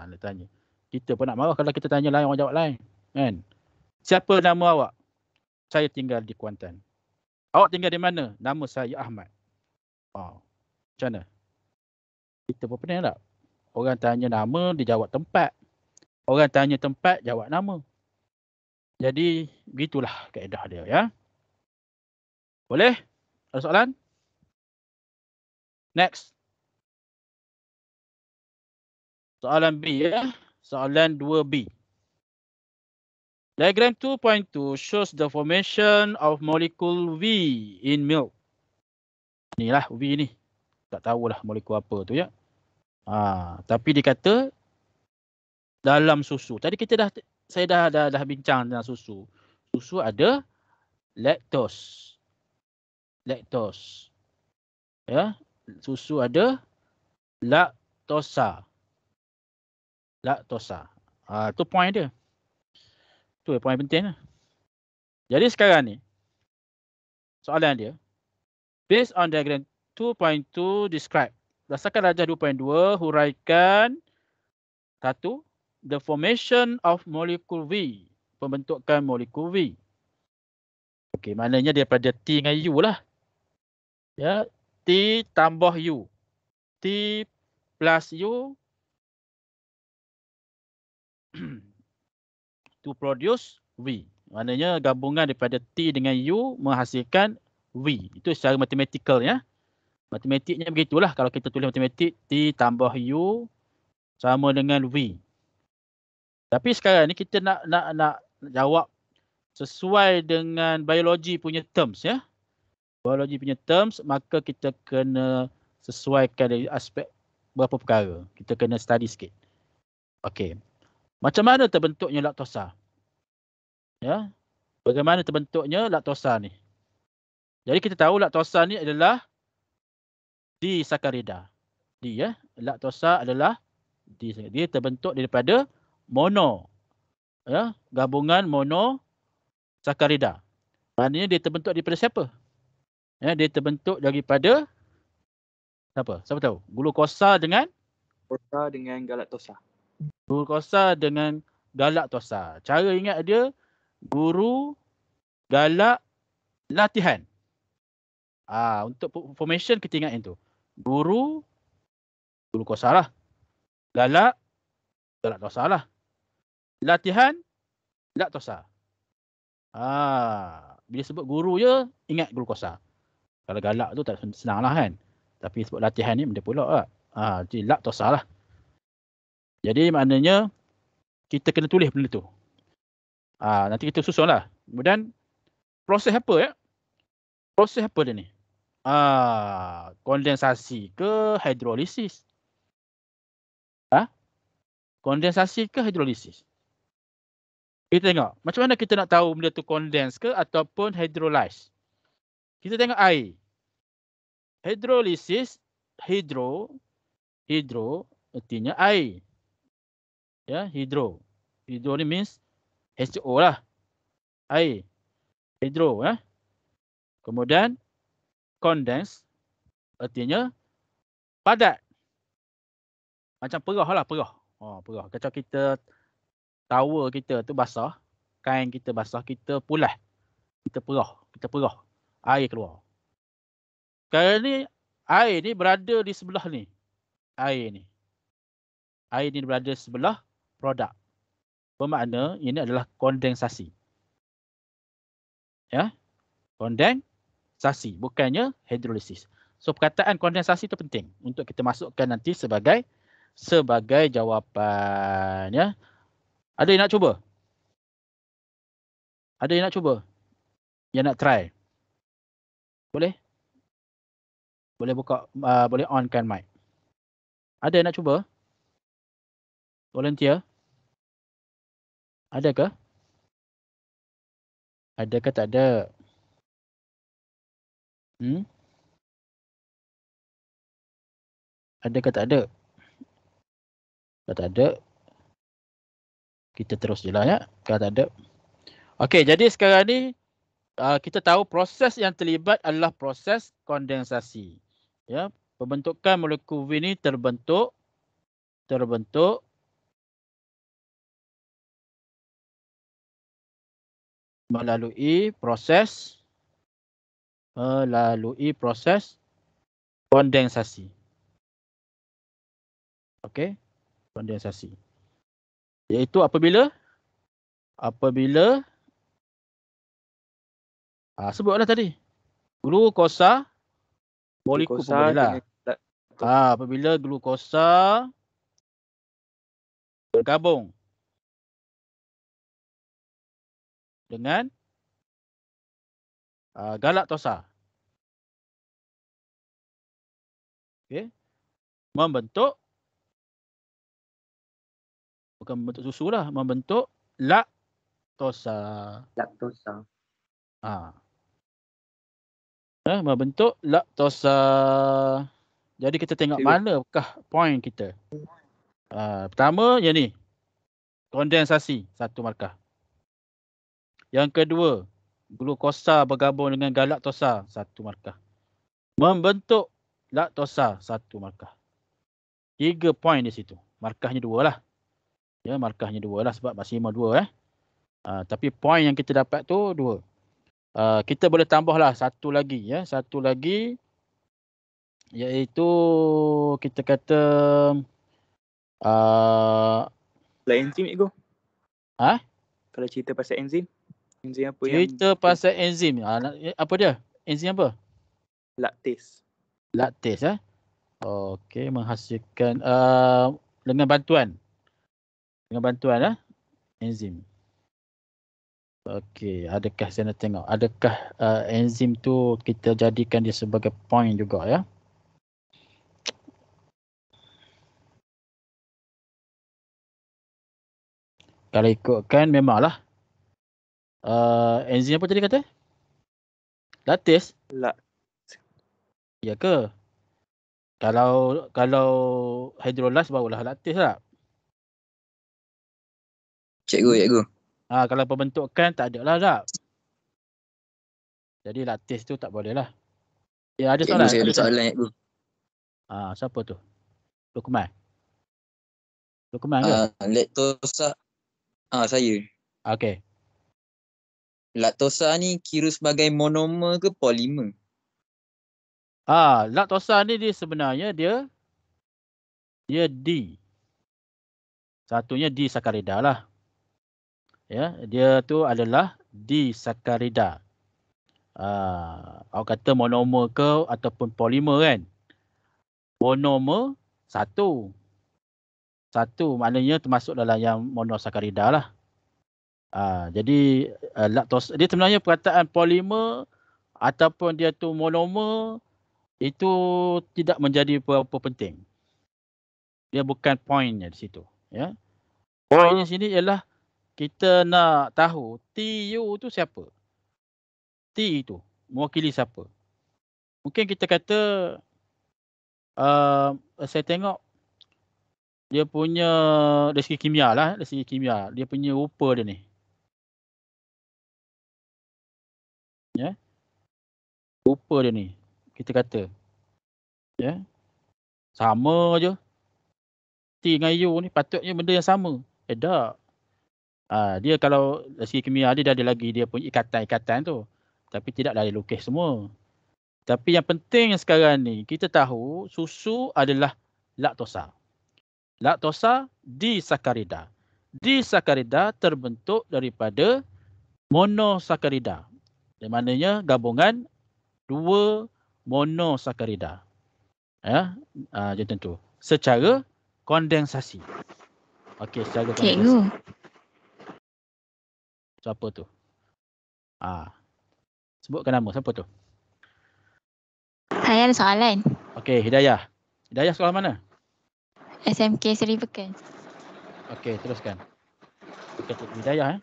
Ditanya. Kita pun nak marah kalau kita tanya lain, orang jawab lain. Kan? Siapa nama awak? Saya tinggal di Kuantan. Awak tinggal di mana? Nama saya Ahmad. Macam mana? Kita pun pernah tak? Orang tanya nama, dia jawab tempat. Orang tanya tempat, jawab nama. Jadi, begitulah kaedah dia. Ya. Boleh? Ada soalan? Next. Soalan B ya. Soalan 2B. Diagram 2.2 shows the formation of molecule V in milk. Inilah V ni. Tak tahulah molekul apa tu ya. Tapi dia kata dalam susu. Tadi saya dah bincang tentang susu. Susu ada laktos. Ya. Susu ada laktosa. Tu point dia. Tu point penting. Jadi sekarang ni soalan dia, based on diagram 2.2 describe. Berdasarkan rajah 2.2 huraikan 1. The formation of molecule V. Pembentukan molekul V. Okey, maknanya daripada T dengan U lah. Ya, T tambah U. T plus U to produce V. Maknanya gabungan daripada T dengan U menghasilkan V. Itu secara matematikal ya. Matematiknya begitulah. Kalau kita tulis matematik, T tambah U sama dengan V. Tapi sekarang ni kita nak jawab sesuai dengan biologi punya terms ya. Biologi punya terms, maka kita kena sesuaikan dari aspek beberapa perkara. Kita kena study sikit. Okey. Macam mana terbentuknya laktosa? Ya. Bagaimana terbentuknya laktosa ni? Jadi kita tahu laktosa ni adalah disakarida. Ya, laktosa adalah dia terbentuk daripada mono, ya, gabungan monosakarida. Maknanya dia terbentuk daripada siapa? Ya, dia terbentuk daripada siapa? Siapa tahu? Glukosa dengan galaktosa. glukosa dengan galaktosa. Cara ingat dia guru galak latihan. Untuk formation kita ingat yang tu. Guru glukosa lah. Galaktosa lah. Latihan laktosa. Bila sebut guru je ingat glukosa. Kalau galak tu tak senang lah kan. Tapi sebut latihan ni benda pula lah. Jadi laktosa lah. Jadi maknanya kita kena tulis benda tu. Nanti kita susun lah. Kemudian proses apa ya? Proses apa dia ni? Kondensasi ke hidrolisis? Kondensasi ke hidrolisis? Kita tengok. Macam mana kita nak tahu benda tu kondens ke ataupun hydrolyze? Kita tengok air. Hidrolisis, hidro artinya air. Ya, hidro. Hidro ni means H2O lah. Air. Hidro ya. Kemudian condense artinya padat. Macam perah lah, perah. Perah. Kalau kita tower kita tu basah, kain kita basah, kita pulas. Kita perah. Air keluar. Sekarang ni air ni berada di sebelah ni. Air ni berada di sebelah produk. Bermakna ini adalah kondensasi. Ya. Kondensasi, bukannya hidrolisis. So perkataan kondensasi itu penting untuk kita masukkan nanti sebagai jawapan ya. Ada yang nak cuba? Ada yang nak cuba? Yang nak try? Boleh? Boleh buka, boleh onkan mic. Ada yang nak cuba? Volunteer? Ada ke? Ada ke tak ada? Ada ke tak ada? Kalau tak ada, kita terus je lah ya. Kalau tak ada. Okey, jadi sekarang ni kita tahu proses yang terlibat adalah proses kondensasi. Ya, pembentukan molekul V ni terbentuk melalui proses kondensasi. Okey, kondensasi. Iaitu apabila sebutlah tadi. Glukosa molekul pun boleh lah. Apabila glukosa bergabung dengan galaktosa. Okey. Membentuk, bukan membentuk susu lah, membentuk laktosa. Membentuk laktosa. Jadi kita tengok manakah point kita. Pertama yang ni. Kondensasi, 1 markah. Yang kedua, glukosa bergabung dengan galaktosa, 1 markah. Membentuk laktosa, 1 markah. 3 point di situ. Markahnya 2 lah. Ya, markahnya 2 lah sebab maksimum 2 tapi point yang kita dapat tu 2. Kita boleh tambahlah 1 lagi ya, 1 lagi iaitu kita kata enzim Ego. Kalau cerita pasal enzim apa cerita pasal enzim. Apa dia? Enzim apa? Lactase. Laktase Okey, menghasilkan dengan bantuan enzim. Okey, adakah saya nak tengok adakah enzim tu kita jadikan dia sebagai point juga ya? Kalau ikutkan memanglah enzim apa tadi kata? Laktase? Ya ke? Kalau hidrolase barulah laktase tak? Cikgu. Kalau pembentukan tak ada lah tak? Jadi laktase tu tak boleh lah. Ya ada Cikgu, soalan? saya ada soalan cikgu. Siapa tu? Lukman ke? Laktosa. Saya. Okey. Laktosa ni kira sebagai monomer ke polimer? Laktosa ni dia sebenarnya dia D. Satunya disakarida lah. Ya, dia tu adalah disakarida. Awak kata monomer ke ataupun polimer kan? Monomer satu maknanya termasuk dalam yang monosakarida lah. Jadi laktosa dia sebenarnya perkataan polimer ataupun dia tu monomer itu tidak menjadi berapa penting. Dia bukan pointnya di situ, ya. Pointnya sini ialah kita nak tahu TU tu siapa? T itu mewakili siapa? Mungkin kita kata saya tengok dia punya dari segi kimia lah, dia punya rupa dia ni. Ya. Rupa dia ni. Kita kata. Ya. Sama je. T dengan U ni patutnya benda yang sama. Tak. Dia kalau dari segi kimia dia ada lagi dia punya ikatan-ikatan tu. Tapi tidak dah dilukis semua. Tapi yang penting sekarang ni kita tahu susu adalah laktosa. Laktosa disakarida. Disakarida terbentuk daripada monosakarida. Yang maknanya gabungan dua monosakarida. Ya, macam tu. Secara kondensasi. Okey, secara kondensasi. Cikgu. Siapa tu? Sebutkan nama, siapa tu? Saya ada soalan. Okey, Hidayah. Hidayah sekolah mana? SMK Seri Pekan. Okey, teruskan. Okey, Hidayah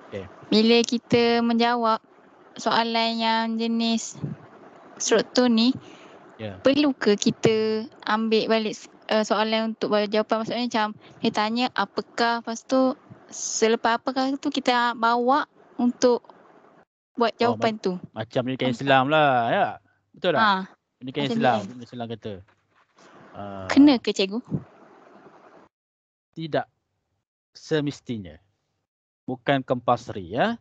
Okay. Bila kita menjawab soalan yang jenis struktur ni, perlu ke kita ambil balik soalan untuk jawapan? Maksudnya macam dia tanya apakah, lepas tu selepas apakah tu kita bawa untuk buat jawapan tu. Macam pendidikan Islam lah, ya? Betul tak? Pendidikan Islam, Islam kata. Kena ke cikgu? Tidak semestinya. Bukan compulsory, ya.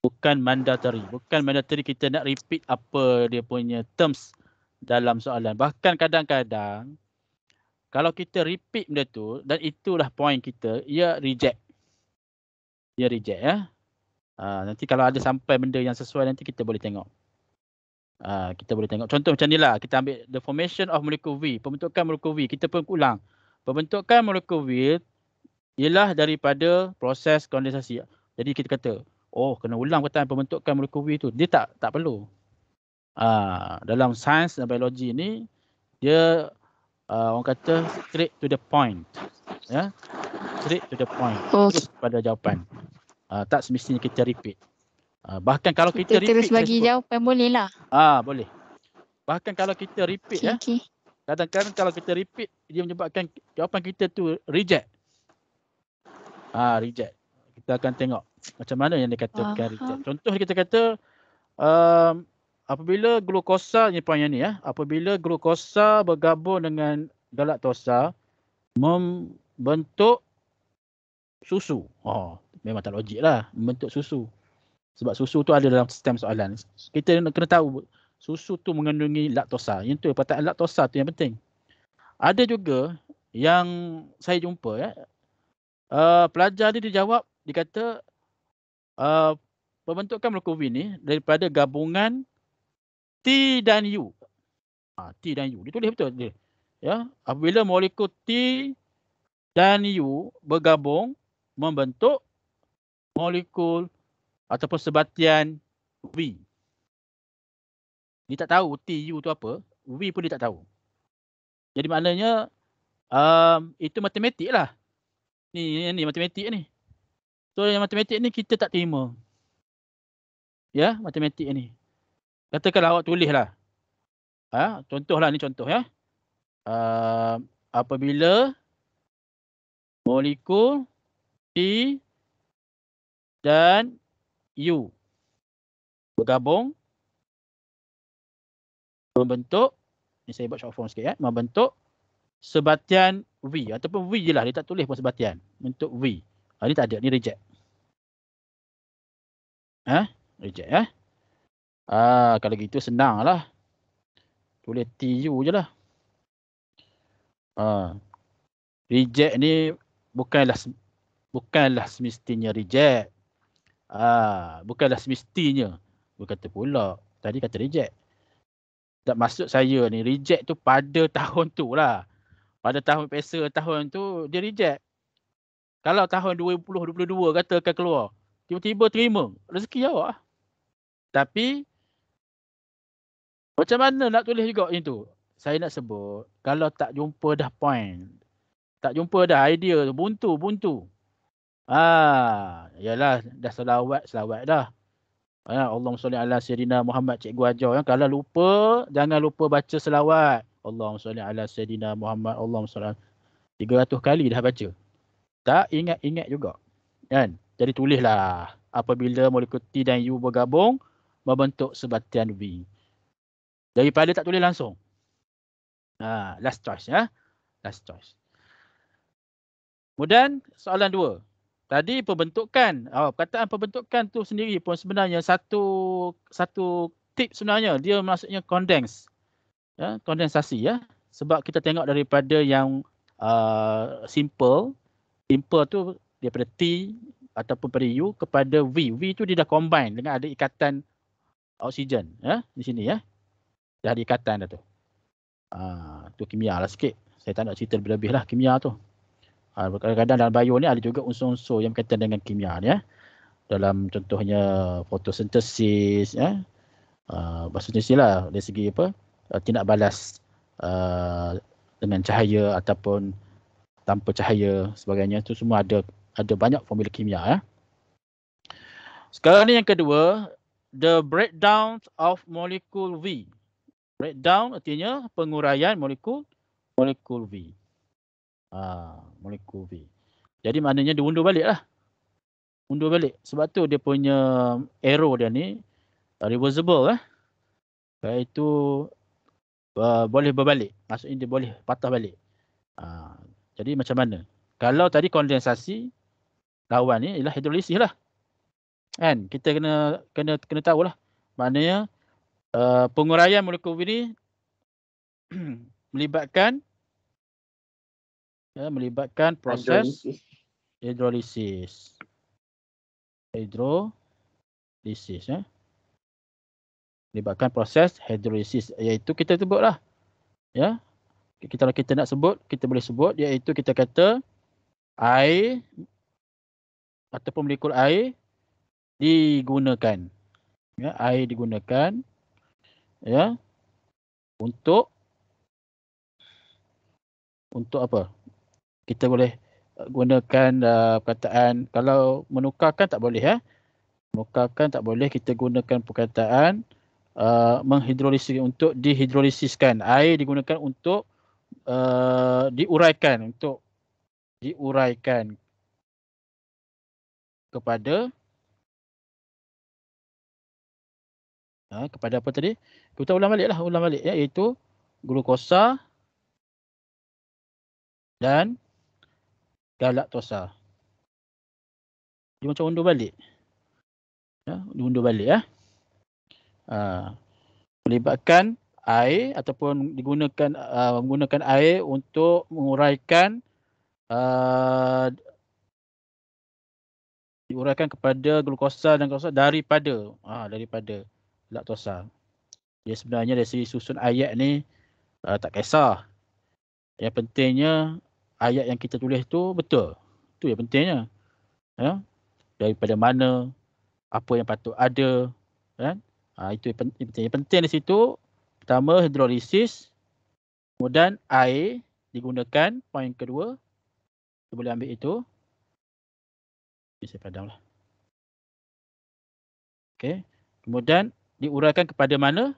Bukan mandatory. Bukan mandatory kita nak repeat apa dia punya terms dalam soalan. Bahkan kadang-kadang kalau kita repeat benda tu dan itulah point kita, ia reject. Dia reject, ya. Nanti kalau ada sampai benda yang sesuai nanti kita boleh tengok. Kita boleh tengok. Contoh macam ni lah. Kita ambil the formation of molecule V. Pembentukan molecule V. Kita pun ulang. Pembentukan molecule V ialah daripada proses kondensasi. Jadi kita kata, kena ulang perkataan pembentukan molecule V tu. Dia tak perlu. Dalam sains dan biologi ni, dia orang kata straight to the point. Ya, straight to the point. Terus pada jawapan. Tak semestinya kita repeat. Bahkan kalau kita repeat, terus bagi jawapan boleh lah. Boleh. Bahkan kalau kita repeat, kadang-kadang kalau kita repeat, dia menyebabkan jawapan kita tu reject. Reject. Kita akan tengok macam mana yang dikatakan reject. Contoh kita kata apabila glukosa, ni poin yang ni ya, apabila glukosa bergabung dengan galaktosa membentuk susu. Memang tak logik lah membentuk susu. Sebab susu tu ada dalam sistem soalan. Kita kena tahu susu tu mengandungi laktosa. Yang tu perkataan laktosa tu yang penting. Ada juga yang saya jumpa ya. Pelajar ni dia jawab, dia kata pembentukan molekul V ni daripada gabungan T dan U. T dan U. Dia tulis betul dia. Ya, apabila molekul T dan U bergabung membentuk molekul ataupun sebatian V. Dia tak tahu T, U tu apa. V pun dia tak tahu. Jadi maknanya itu matematik lah. Ni matematik ni. So yang matematik ni kita tak terima. Ya, matematik ni. Katakanlah awak tulis lah. Contohlah ni contoh ya. Apabila molekul T dan U bergabung membentuk, ni saya buat short form sikit ya, membentuk sebatian V ataupun V je lah, dia tak tulis pun sebatian, bentuk V. Ni tak ada, ni reject. Reject ya. Kalau gitu senang lah. Tulis TU je lah. Reject ni bukanlah semestinya reject. Bukanlah semestinya. Berkata pula, tadi kata reject. Tak maksud saya ni, reject tu pada tahun tu lah. Pada tahun pesa tahun tu, dia reject. Kalau tahun 2022 kata akan keluar, tiba-tiba terima, rezeki awak. Tapi, macam mana nak tulis juga macam tu? Saya nak sebut, kalau tak jumpa dah point, tak jumpa dah idea tu, buntu. Yalah, dah selawat dah. Allahumma salli ala Sayyidina Muhammad, cikgu ajar. Kalau lupa, jangan lupa baca selawat. Allahumma salli ala Sayyidina Muhammad, Allahumma salli ala. 300 kali dah baca. Tak ingat-ingat juga. Kan? Jadi tulislah. Apabila molekul T dan U bergabung, membentuk sebatian V. Daripada tak tulis langsung. Last choice ya. Last choice. Kemudian soalan 2. Tadi pembentukan. Perkataan pembentukan tu sendiri pun sebenarnya satu tip sebenarnya. Dia maksudnya condense. Ya, kondensasi ya. Sebab kita tengok daripada yang simple. Simple tu daripada T ataupun pada U kepada V. V tu dia dah combine dengan ada ikatan oksigen. Ya, di sini ya. Dah ada ikatan dah tu. Tu kimia lah sikit. Saya tak nak cerita lebih-lebih lah kimia tu. Kadang-kadang dalam bio ni ada juga unsur-unsur yang berkaitan dengan kimia ni ya. Dalam contohnya fotosintesis ya. Fotosintesis lah dari segi apa? Tindak balas dengan cahaya ataupun tanpa cahaya sebagainya, tu semua ada banyak formula kimia ya. Sekarang ni yang kedua, the breakdown of molecule V. Breakdown artinya penguraian molekul V. Molekul V. Jadi maknanya dia undur balik lah. Undur balik. Sebab tu dia punya arrow dia ni reversible lah. Iaitu boleh berbalik. Maksudnya dia boleh patah balik. Jadi macam mana? Kalau tadi kondensasi, lawan ni ialah hidrolisis lah. Kan? Kita kena tahu lah. Maknanya penguraian molekul V ni melibatkan proses hidrolisis. Ya. Melibatkan proses hidrolisis, iaitu kita sebutlah. Ya. Kalau kita nak sebut, kita boleh sebut, iaitu kita kata air ataupun molekul air digunakan. Ya, air digunakan ya untuk apa? Kita boleh gunakan perkataan, kalau menukarkan tak boleh ya. Menukarkan tak boleh, kita gunakan perkataan menghidrolisis, untuk dihidrolisiskan. Air digunakan untuk diuraikan kepada apa tadi? Kita ulang balik ya, iaitu glukosa dan galaktosa. Dia macam undur balik. Ya, diundur balik ya. Melibatkan air ataupun menggunakan air untuk menguraikan diuraikan kepada glukosa dan galaktosa daripada laktosa. Dia sebenarnya dari segi susun ayat ni tak kisah. Yang pentingnya ayat yang kita tulis tu betul. Itu yang pentingnya. Ya? Daripada mana, apa yang patut ada. Kan? Itu yang penting. Yang penting di situ, pertama hidrolisis. Kemudian air digunakan. Poin kedua. Kita boleh ambil itu. Ini saya padam lah. Okay. Kemudian diuraikan kepada mana?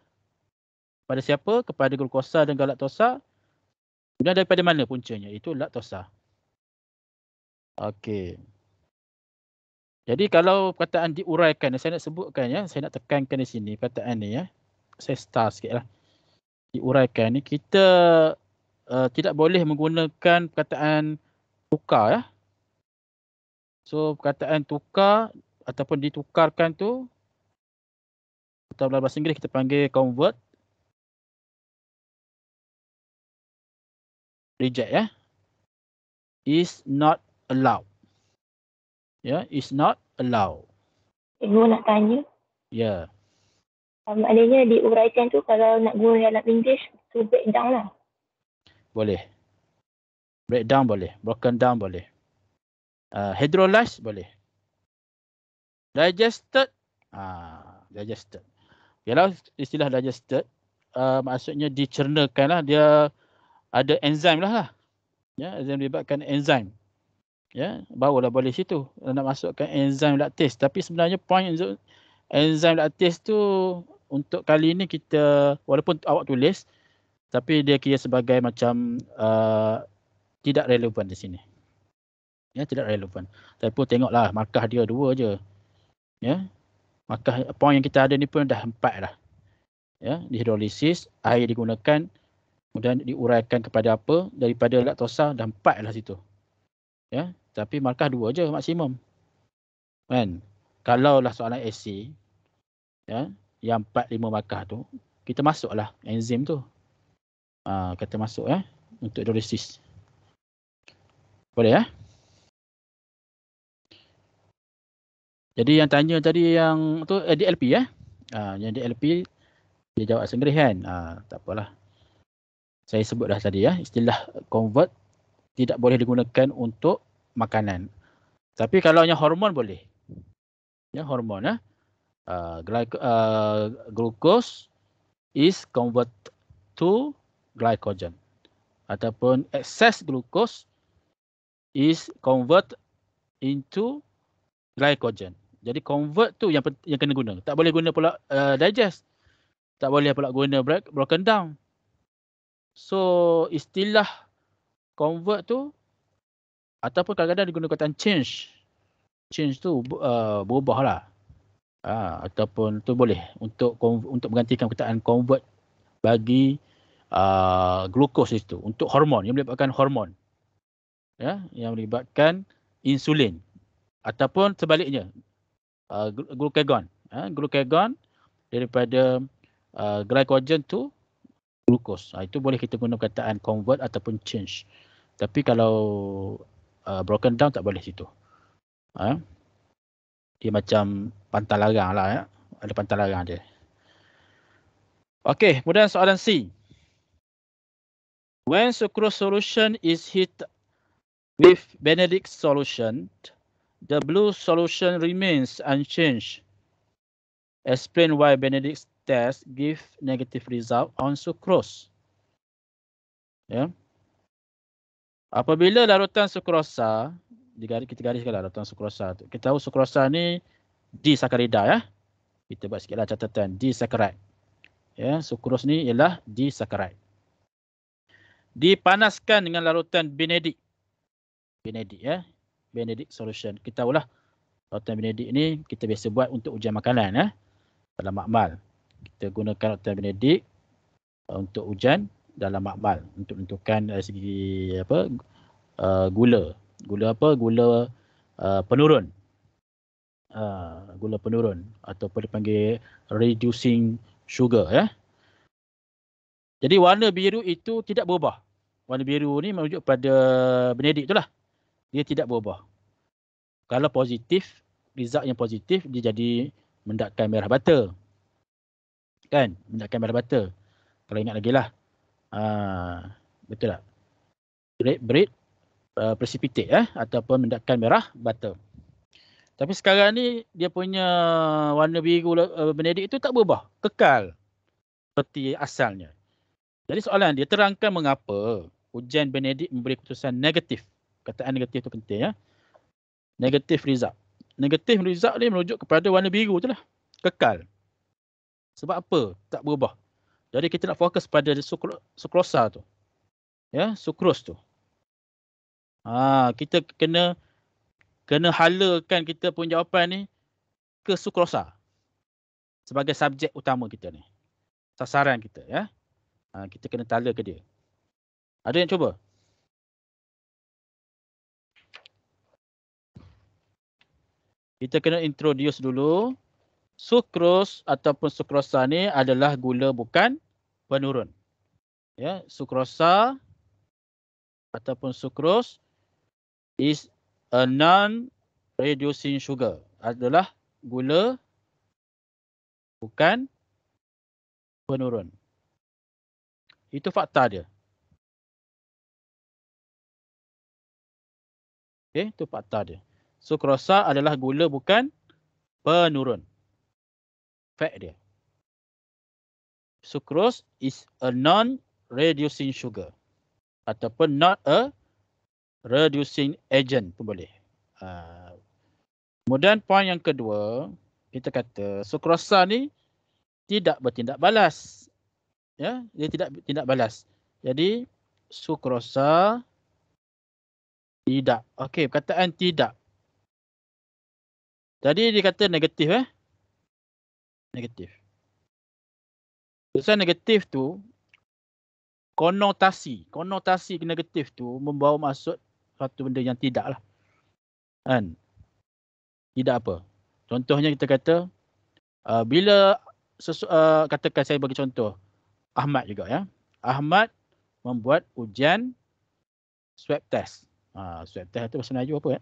Pada siapa? Kepada glukosa dan galaktosa. Kemudian daripada mana puncanya? Itu laktosa. Okey. Jadi kalau perkataan diuraikan, saya nak sebutkan ya, saya nak tekankan di sini perkataan ni ya. Saya start sikitlah. Diuraikan ni kita tidak boleh menggunakan perkataan tukar ya. So perkataan tukar ataupun ditukarkan tu atau dalam bahasa Inggeris kita panggil convert. Reject ya. Is not allowed. Ya, is not allowed. Cikgu nak tanya. Ya. Maknanya diuraikan tu kalau nak guna dalam English to break down lah. Boleh. Breakdown boleh. Broken down boleh. Hydrolyzed boleh. Digested. Digested. Kalau istilah digested, maksudnya dicernakan lah. Dia ada enzim lah. Ya, enzim melibatkan enzim. Ya, barulah boleh situ. Nak masukkan enzim laktase. Tapi sebenarnya point enzim laktase tu untuk kali ini kita, walaupun awak tulis, tapi dia kira sebagai macam tidak relevan di sini. Ya, tidak relevan. Tapi pun tengoklah markah dia 2 je. Ya. Markah point yang kita ada ni pun dah 4 dah. Ya, dihidrolisis, air digunakan, kemudian diuraikan kepada apa? Daripada laktosa dah 4 lah situ. Ya, tapi markah 2 je maksimum. Kan? Kalau lah soalan essay, ya, yang 4-5 markah tu, kita masuklah enzim tu. Kita masuk ya untuk hidrolisis. Boleh ya? Jadi yang tanya tadi yang tu DLP ya. Yang DLP dia jawab Inggeris kan. Tak apalah. Saya sebut dah tadi ya, istilah convert tidak boleh digunakan untuk makanan. Tapi kalau yang hormon boleh. Ya, hormon ya. Glucose is convert to glycogen. Ataupun excess glucose is convert into glycogen. Jadi convert tu yang kena guna. Tak boleh guna pula digest. Tak boleh pula guna broken down. So istilah convert tu ataupun kadang-kadang digunakan kata change. Change tu berubah lah. Ataupun tu boleh untuk menggantikan perkataan convert bagi glukos itu untuk hormon yang melibatkan hormon. Ya, yang melibatkan insulin ataupun sebaliknya glucagon. Glucagon daripada glycogen to glukos. Itu boleh kita guna perkataan convert ataupun change. Tapi kalau broken down tak boleh situ. Dia macam pantal larang lah ya. Ada pantal larang dia. Okey, kemudian soalan C. When sucrose solution is heat with Benedict solution, the blue solution remains unchanged. Explain why Benedict's test give negative result on sucrose. Ya. Apabila larutan sukrosa, kita gariskanlah larutan sukrosa tu. Kita tahu sukrosa ni disakarida ya. Kita buat sikitlah catatan disakaride. Ya, sukros ni ialah disakaride. Dipanaskan dengan larutan Benedict. Benedict ya. Benedict solution. Kita tahulah larutan Benedict ni kita biasa buat untuk ujian makanan ya. Dalam makmal. Kita gunakan larutan Benedict untuk ujian dalam makmal untuk menentukan dari segi apa gula penurun gula penurun ataupun dipanggil reducing sugar ya. Jadi warna biru itu tidak berubah. Warna biru ni merujuk pada Benedict itulah. Dia tidak berubah. Kalau positif, result yang positif dia jadi mendatkan merah bata. Kan? Mendakan merah bata. Kalau ingat lagi lah. Betul tak? Breed precipitate ataupun mendakan merah bata. Tapi sekarang ni dia punya warna biru Benedict itu tak berubah. Kekal seperti asalnya. Jadi soalan dia, terangkan mengapa ujian Benedict memberi keputusan negatif. Kataan negatif itu penting ya. Negative result. Negative result ni merujuk kepada warna biru tu lah. Kekal. Sebab apa? Tak berubah. Jadi kita nak fokus pada sukrosa tu. Ya, sukros tu. Kita kena halakan kita pun jawapan ni ke sukrosa sebagai subjek utama kita ni. Sasaran kita ya. Kita kena tala ke dia. Ada yang cuba? Kita kena introduce dulu. Sukros ataupun sukrosa ni adalah gula bukan penurun. Ya, sukrosa ataupun sukros is a non-reducing sugar. Adalah gula bukan penurun. Itu fakta dia. Okey, itu fakta dia. Sukrosa adalah gula bukan penurun. Fact dia. Sucrose is a non-reducing sugar. Ataupun not a reducing agent pun boleh. Kemudian poin yang kedua, kita kata sukrosa ni tidak bertindak balas. Ya, dia tidak bertindak balas. Jadi sukrosa tidak. Okey, perkataan tidak. Tadi dia kata negatif negatif. Tulisan negatif tu konotasi negatif tu membawa maksud satu benda yang tidak lah. Kan? Tidak apa. Contohnya kita kata bila katakan saya bagi contoh Ahmad juga ya. Ahmad membuat ujian swab test. Swab test tu bahasa Melayu apa ya?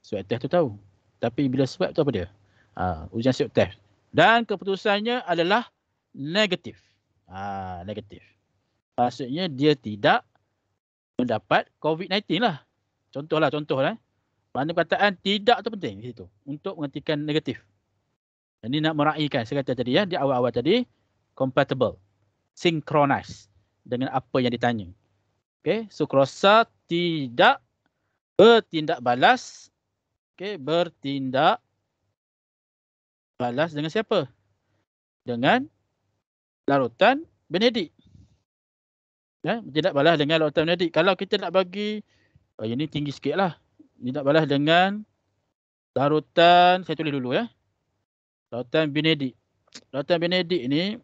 Swab test tu tahu. Tapi bila swab tu apa dia? Ujian swab test. Dan keputusannya adalah negatif. Negatif. Maksudnya dia tidak mendapat COVID-19 lah. Contoh lah. Mana perkataan tidak tu penting di situ. Untuk menghentikan negatif. Ini nak meraihkan. Saya kata tadi ya. Di awal-awal tadi. Compatible. Synchronize. Dengan apa yang ditanya. Okay. Sukrosa tidak bertindak balas. Okay. Bertindak balas dengan siapa? Dengan larutan Benedict. Ya, tidak balas dengan larutan Benedict. Kalau kita nak bagi, ini tinggi sikit lah. Tidak balas dengan larutan, saya tulis dulu ya. Larutan Benedict. Larutan Benedict ni,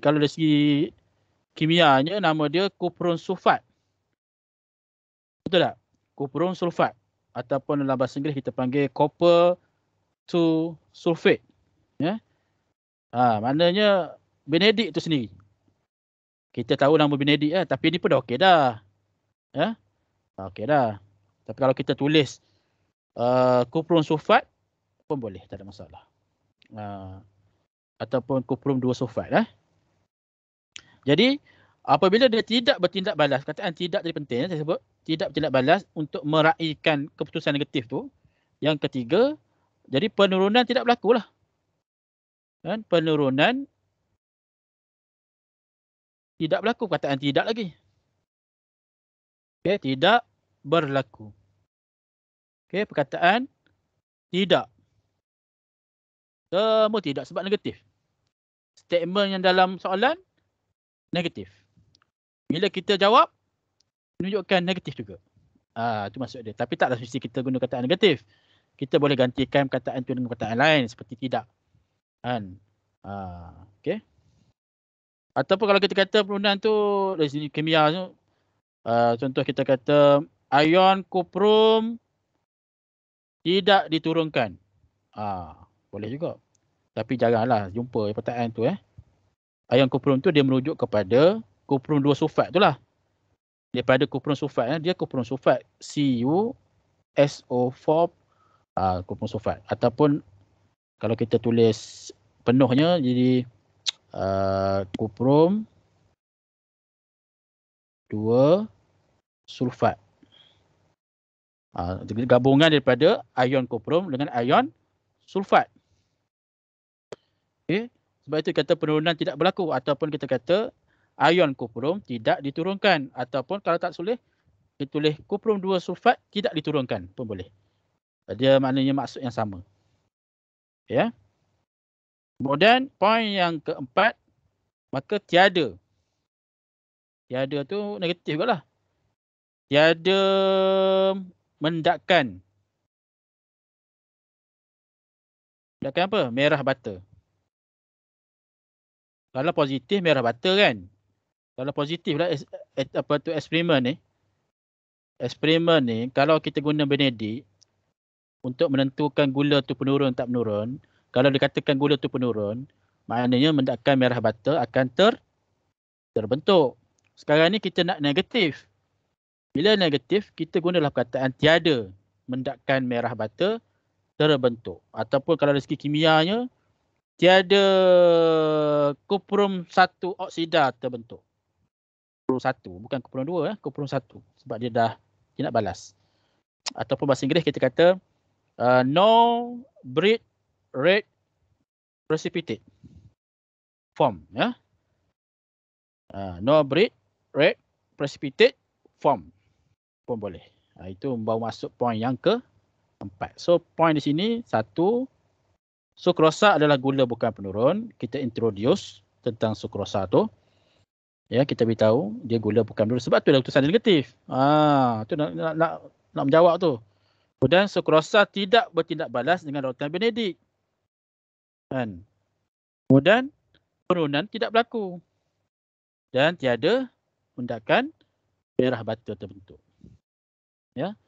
kalau dari segi kimianya, nama dia kupron sulfat. Betul tak? Kupron sulfat. Ataupun dalam bahasa Inggeris kita panggil copper to sulfate. Ya. Maknanya Benedict tu sendiri. Kita tahu nama Benedict ya, tapi ni pun dah okey dah. Ya. Okey dah. Tapi kalau kita tulis kupron sulfat pun boleh, tak ada masalah. Ataupun kupron 2 sulfat Jadi apabila dia tidak bertindak balas, kataan tidak tadi penting saya sebut, tidak bertindak balas untuk meraihkan keputusan negatif tu. Yang ketiga, jadi penurunan tidak berlaku lah. Kan? Penurunan tidak berlaku. Perkataan tidak lagi. Okay, tidak berlaku. Okay, perkataan tidak. Semua tidak sebab negatif. Statement yang dalam soalan negatif. Bila kita jawab, menunjukkan negatif juga. Itu maksud dia. Tapi taklah mesti kita guna kataan negatif. Kita boleh gantikan perkataan itu dengan perkataan lain seperti tidak. Kan? Okay. Ataupun kalau kita kata penurunan tu dari sini kimia tu, contoh kita kata ion kuprum tidak diturunkan. Boleh juga. Tapi jaranglah jumpa perkataan tu Ion kuprum tu dia merujuk kepada kuprum 2 sulfat tu lah. Daripada kuprum sulfat dia kuprum sulfat CuSO4 kuprum sulfat. Ataupun kalau kita tulis penuhnya jadi kuprum 2 sulfat. Gabungan daripada ion kuprum dengan ion sulfat. Okay. Sebab itu kata penurunan tidak berlaku ataupun kita kata ion kuprum tidak diturunkan ataupun kalau tak boleh ditulis kuprum 2 sulfat tidak diturunkan pun boleh. Dia maknanya maksud yang sama. Ya. Kemudian poin yang keempat, maka tiada. Tiada tu negatif juga lah. Tiada mendakkan. Mendakkan apa? Merah bata. Kalau positif merah bata kan. Kalau positif lah apa tu eksperimen ni. Eksperimen ni kalau kita guna Benedict untuk menentukan gula tu penurun tak menurun, kalau dikatakan gula tu penurun, maknanya mendakkan merah bata akan terbentuk. Sekarang ni kita nak negatif. Bila negatif, kita gunalah perkataan tiada mendakkan merah bata terbentuk. Ataupun kalau dari segi kimianya, tiada kuprum 1 oksida terbentuk. Kuprum 1, bukan kuprum 2, kuprum 1. Sebab dia nak balas. Ataupun bahasa Inggeris kita kata no breed red precipitate form. Ya? No breed red precipitate form pun boleh. Itu baru masuk poin yang keempat. So poin di sini 1, sukrosa adalah gula bukan penurun. Kita introduce tentang sukrosa tu. Ya, kita beritahu dia gula bukan penurun. Sebab tu ada utusan negatif. Tu nak menjawab tu. Kemudian sukrosa tidak bertindak balas dengan rautan Benedict. Kan? Kemudian penurunan tidak berlaku. Dan tiada mendakkan merah bata terbentuk. Ya.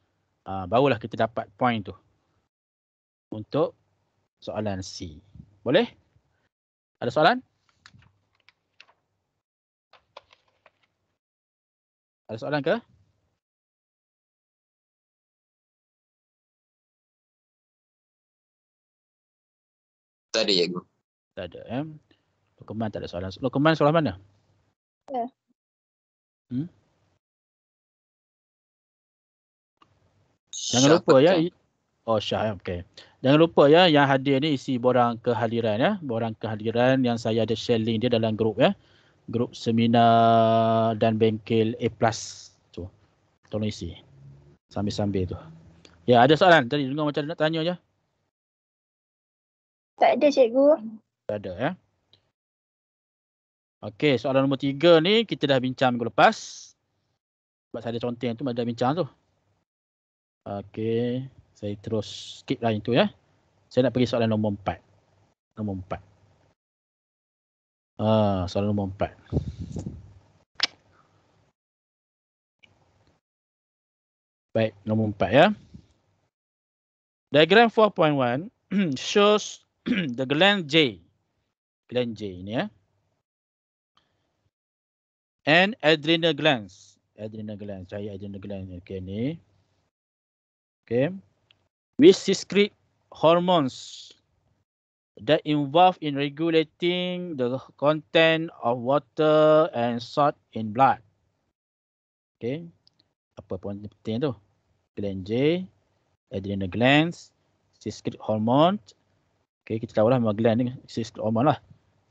Barulah kita dapat poin tu. Untuk soalan C. Boleh? Ada soalan? Ada soalan ke? Tak ada, cikgu. Tak ada. Lokoman tak ada soalan. Lokoman soalan mana? Ya. Jangan lupa ya. Oh, Syah. Okay. Jangan lupa ya, yang hadir ni isi borang kehadiran ya. Borang kehadiran yang saya ada share link dia dalam grup ya. Grup seminar dan bengkel A+. Tu. Tolong isi. Sambil-sambil tu. Ya, ada soalan tadi dengar macam nak tanya je. Tak ada, cikgu. Tak ada ya. Okey, soalan nombor 3 ni kita dah bincang minggu lepas. Sebab saya ada contoh tu dah bincang tu. Okey, saya terus skip lah itu ya. Saya nak pergi soalan nombor 4. Nombor 4. Soalan nombor 4. Baik, nombor 4 ya. Diagram 4.1 shows the gland J. Gland J ini ya. And adrenal glands. Adrenal glands, cahaya adrenal glands. Okey ni. Okey. Which secrete hormones that involve in regulating the content of water and salt in blood. Okey. Apa poin penting tu? Gland J, adrenal glands, secrete hormone. Okey, kita tahulah memang gland ni secrete hormone lah.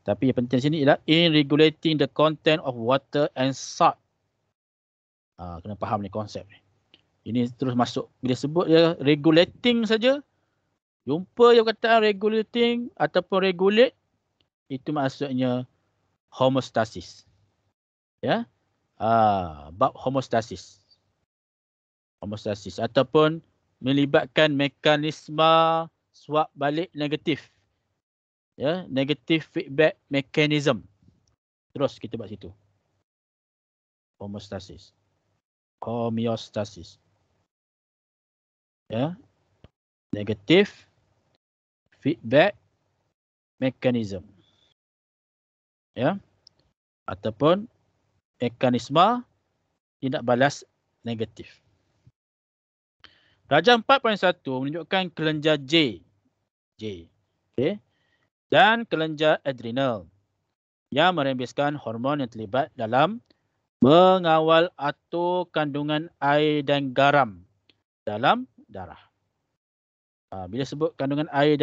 Tapi yang penting sini ialah in regulating the content of water and salt. Kena faham ni konsep ni. Ini terus masuk. Bila sebut dia regulating saja, jumpa je perkataan regulating ataupun regulate, itu maksudnya homeostasis. Ya. Bab homeostasis. Homeostasis ataupun melibatkan mekanisme swap balik negatif. Ya, negative feedback mechanism. Terus kita buat situ. Homeostasis. Homeostasis. Ya. Negative feedback mechanism. Ya. Ataupun mekanisme tindak balas negatif. Darjah 4.1 menunjukkan kelenjar J. J. Okey. dan kelenjar adrenal yang merembeskan hormon yang terlibat dalam mengawal atur kandungan air dan garam dalam darah. Bila sebut kandungan air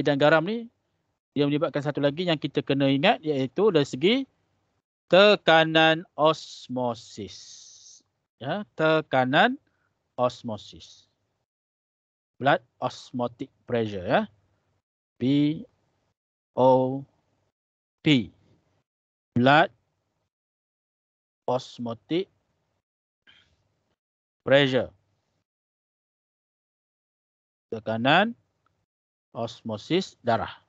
dan garam ni, dia menyebabkan satu lagi yang kita kena ingat, iaitu dari segi tekanan osmosis. Ya, tekanan osmosis. Blood osmotic pressure, ya. BOP. Blood osmotic pressure. Tekanan osmosis darah.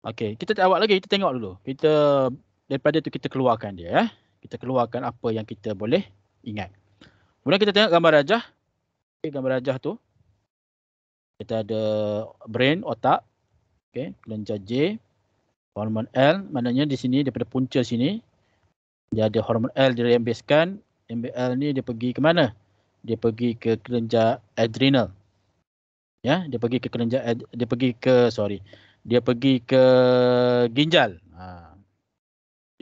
Okey, kita tak awak lagi, kita tengok dulu. Daripada tu kita keluarkan dia, ya. Kita keluarkan apa yang kita boleh ingat. Kemudian kita tengok gambar rajah. Okay, gambar rajah tu kita ada brain, otak. Okey, kelenjar J, hormon L, maknanya di sini daripada punca sini dia ada hormon L dirembeskan. MBL ni dia pergi ke mana? Dia pergi ke kelenjar adrenal. Ya, dia pergi ke ginjal. Dia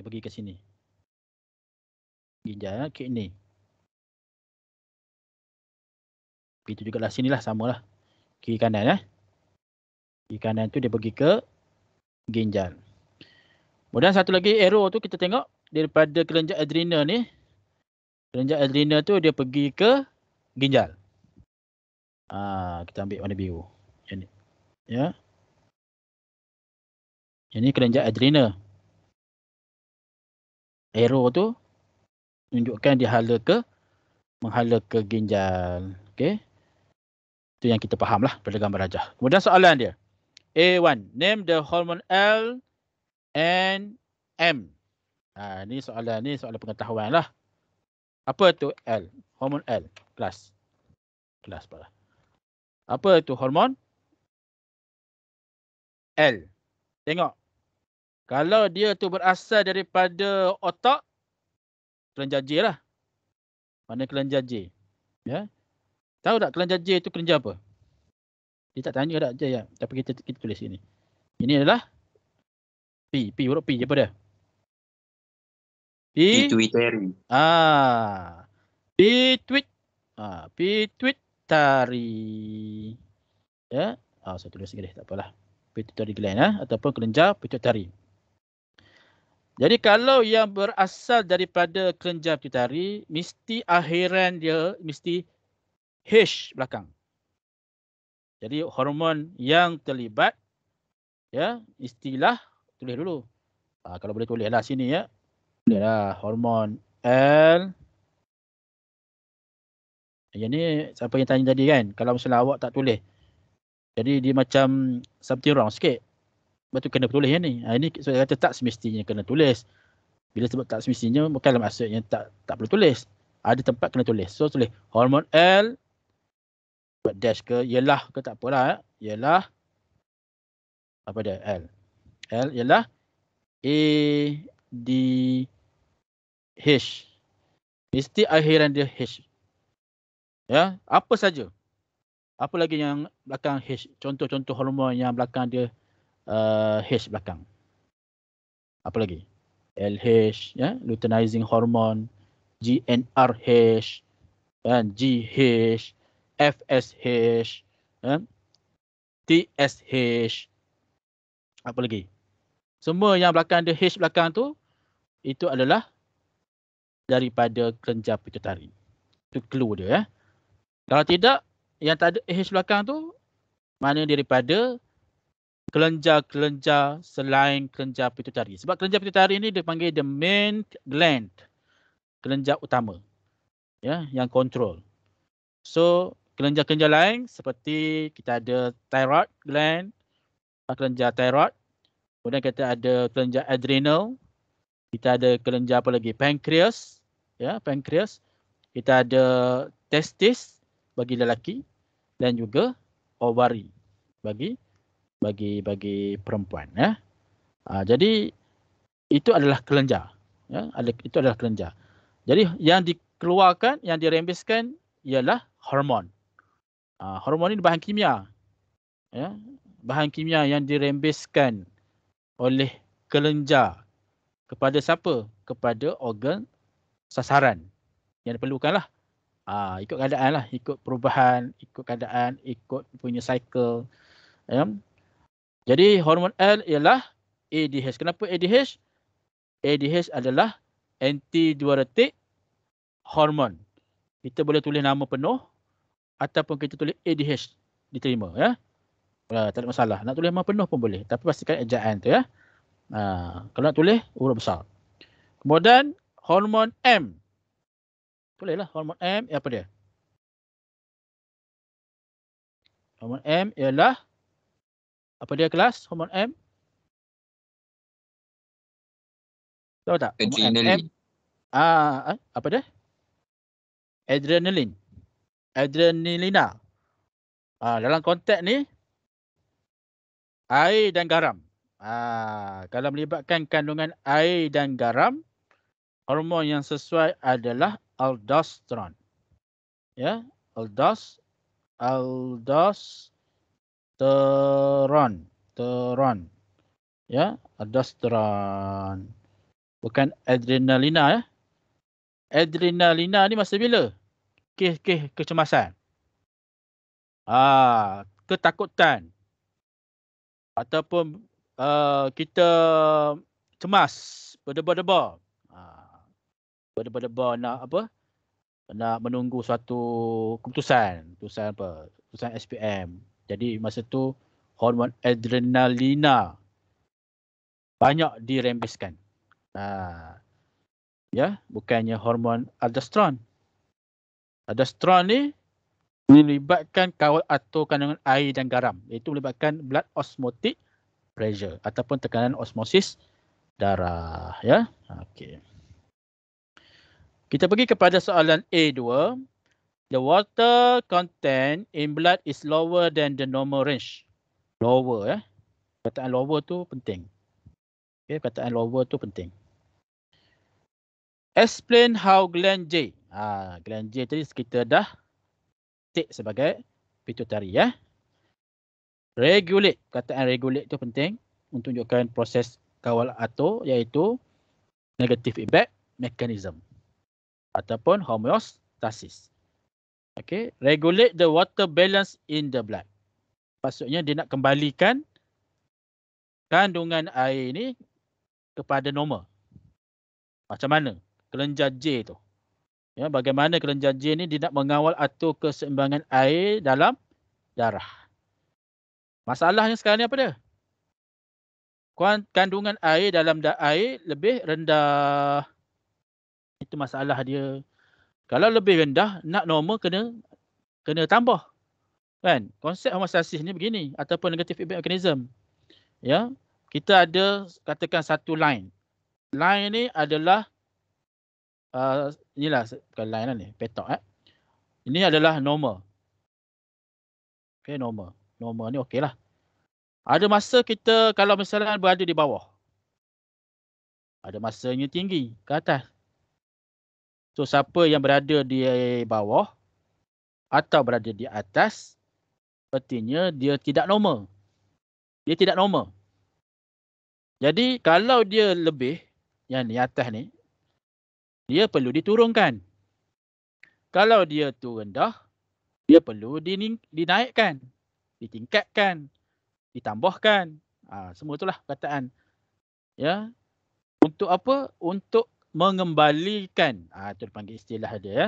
pergi ke sini. Ginjal, kidney. Itu juga lah sinilah, samalah. Kiri kanan, ya. Kiri kanan tu dia pergi ke ginjal. Kemudian satu lagi arrow tu kita tengok daripada kelenjar adrenal ni. Kelenjar adrenal tu dia pergi ke ginjal. Kita ambil warna biru. Yang ni. Ya. Yang ni kelenjar adrenal. Arrow tu tunjukkan dia menghala ke ginjal. Okey. Itu yang kita faham lah pada gambar rajah. Kemudian soalan dia. A1. Name the hormone L and M. Ni soalan pengetahuan lah. Apa tu L? Hormon L. Kelas pula. Apa tu hormon L? Tengok. Kalau dia tu berasal daripada otak, kelenjar J lah. Mana kelenjar J? Ya. Tahu tak kelenjar J itu kelenjar apa? Dia tak tanya tak J ya. Tapi kita tulis sini. Ini adalah P. Huruf P apa dia? Pituitary. Pituitary. Ya. Saya tulis lagi deh, tak apalah. Pituitary gland ataupun kelenjar pituitary. Jadi kalau yang berasal daripada kelenjar pituitary, mesti akhiran dia mesti H belakang. Jadi hormon yang terlibat, ya, istilah tulis dulu. Kalau boleh tulislah sini, ya. Tulislah hormon L. Yang ni siapa yang tanya tadi kan, kalau misalnya awak tak tulis, jadi dia macam something wrong sikit. Sebab tu kena tulis yang ni. Ini saya kata tak semestinya kena tulis. Bila sebut tak semestinya, bukanlah maksudnya tak perlu tulis. Ada tempat kena tulis. So tulis hormon L, buat dash ke, ialah ke tak apalah. Ialah, apa dia? L ialah ADH. Mesti akhiran dia H. Ya, apa saja. Apa lagi yang belakang H? Contoh-contoh hormon yang belakang dia H belakang. Apa lagi? LH, ya, luteinizing hormone, GnRH, dan GH, FSH, ya, TSH. Apa lagi? Semua yang belakang dia H belakang tu, itu adalah daripada kelenjar pituitary. Itu clue dia, ya. Kalau tidak, yang tak ada H belakang tu, mana daripada kelenjar-kelenjar selain kelenjar pituitary. Sebab kelenjar pituitary ni dipanggil the main gland. Kelenjar utama. Ya, yang kontrol. So, kelenjar-kelenjar lain seperti kita ada thyroid gland, kelenjar thyroid. Kemudian kita ada kelenjar adrenal. Kita ada kelenjar apa lagi? Pancreas. Ya, pancreas. Kita ada testis bagi lelaki dan juga ovari bagi perempuan, ya. Jadi itu adalah kelenjar, ya. Itu adalah kelenjar. Jadi yang dikeluarkan, yang dirembeskan ialah hormon. Hormon ini bahan kimia. Ya, bahan kimia yang dirembeskan oleh kelenjar kepada siapa? Kepada organ sasaran yang diperlukanlah. Ikut keadaan lah, ikut perubahan, ikut keadaan, ikut punya cycle. Ya. Jadi hormon L ialah ADH. Kenapa ADH? ADH adalah antidiuretik hormon. Kita boleh tulis nama penuh ataupun kita tulis ADH, diterima ya. Tak ada masalah. Nak tulis nama penuh pun boleh, tapi pastikan ejaan tu ya. Kalau nak tulis huruf besar. Kemudian hormon M. Tulislah hormon M apa dia? Hormon M ialah apa dia kelas? Hormon M? Tahu tak? Adrenaline. Apa dia? Adrenaline. Adrenalina. Dalam konteks ni air dan garam. Kalau melibatkan kandungan air dan garam, hormon yang sesuai adalah aldosteron. Ya, aldosteron. Ya, aldosteron. Bukan adrenalina ya. Adrenalina ni masa bila? Kes kecemasan. Ketakutan. Ataupun kita cemas, berdebar-debar. Berdebar-debar nak apa? Nak menunggu suatu keputusan. Keputusan apa? Keputusan SPM. Jadi masa tu hormon adrenalina banyak dirembeskan. Ya, bukannya hormon aldosteron. Aldosteron ni melibatkan kawal atur kandungan air dan garam, iaitu melibatkan blood osmotic pressure ataupun tekanan osmosis darah ya. Okey. Kita pergi kepada soalan A2. The water content in blood is lower than the normal range. Lower ya. Perkataan lower tu penting. Okey, perkataan lower tu penting. Explain how gland J. Gland J tadi kita dah take sebagai pituitary ya. Regulate. Perkataan regulate tu penting untuk tunjukkan proses kawal atur iaitu negative feedback mechanism ataupun homeostasis. Okay. Regulate the water balance in the blood. Maksudnya dia nak kembalikan kandungan air ni kepada normal. Macam mana? Kelenjar J tu. Ya, bagaimana kelenjar J ni dia nak mengawal atur keseimbangan air dalam darah. Masalahnya sekarang ni apa dia? Kandungan air dalam air lebih rendah. Itu masalah dia. Kalau lebih rendah, nak normal kena tambah. Kan? Konsep homeostasis ni begini ataupun negative feedback mechanism. Ya, kita ada katakan satu line. Line ni adalah inilah bukan line lah ni, petok Ini adalah normal. Okey, normal. Normal ni okeylah. Ada masa kita kalau misalnya berada di bawah. Ada masanya tinggi ke atas. So siapa yang berada di bawah atau berada di atas, artinya dia tidak normal. Dia tidak normal. Jadi kalau dia lebih, yang di atas ni, dia perlu diturunkan. Kalau dia tu rendah, dia perlu dinaikkan, ditingkatkan, ditambahkan. Semua itulah perkataan. Ya. Untuk apa? Untuk mengembalikan. Itu dipanggil istilah dia. Ya.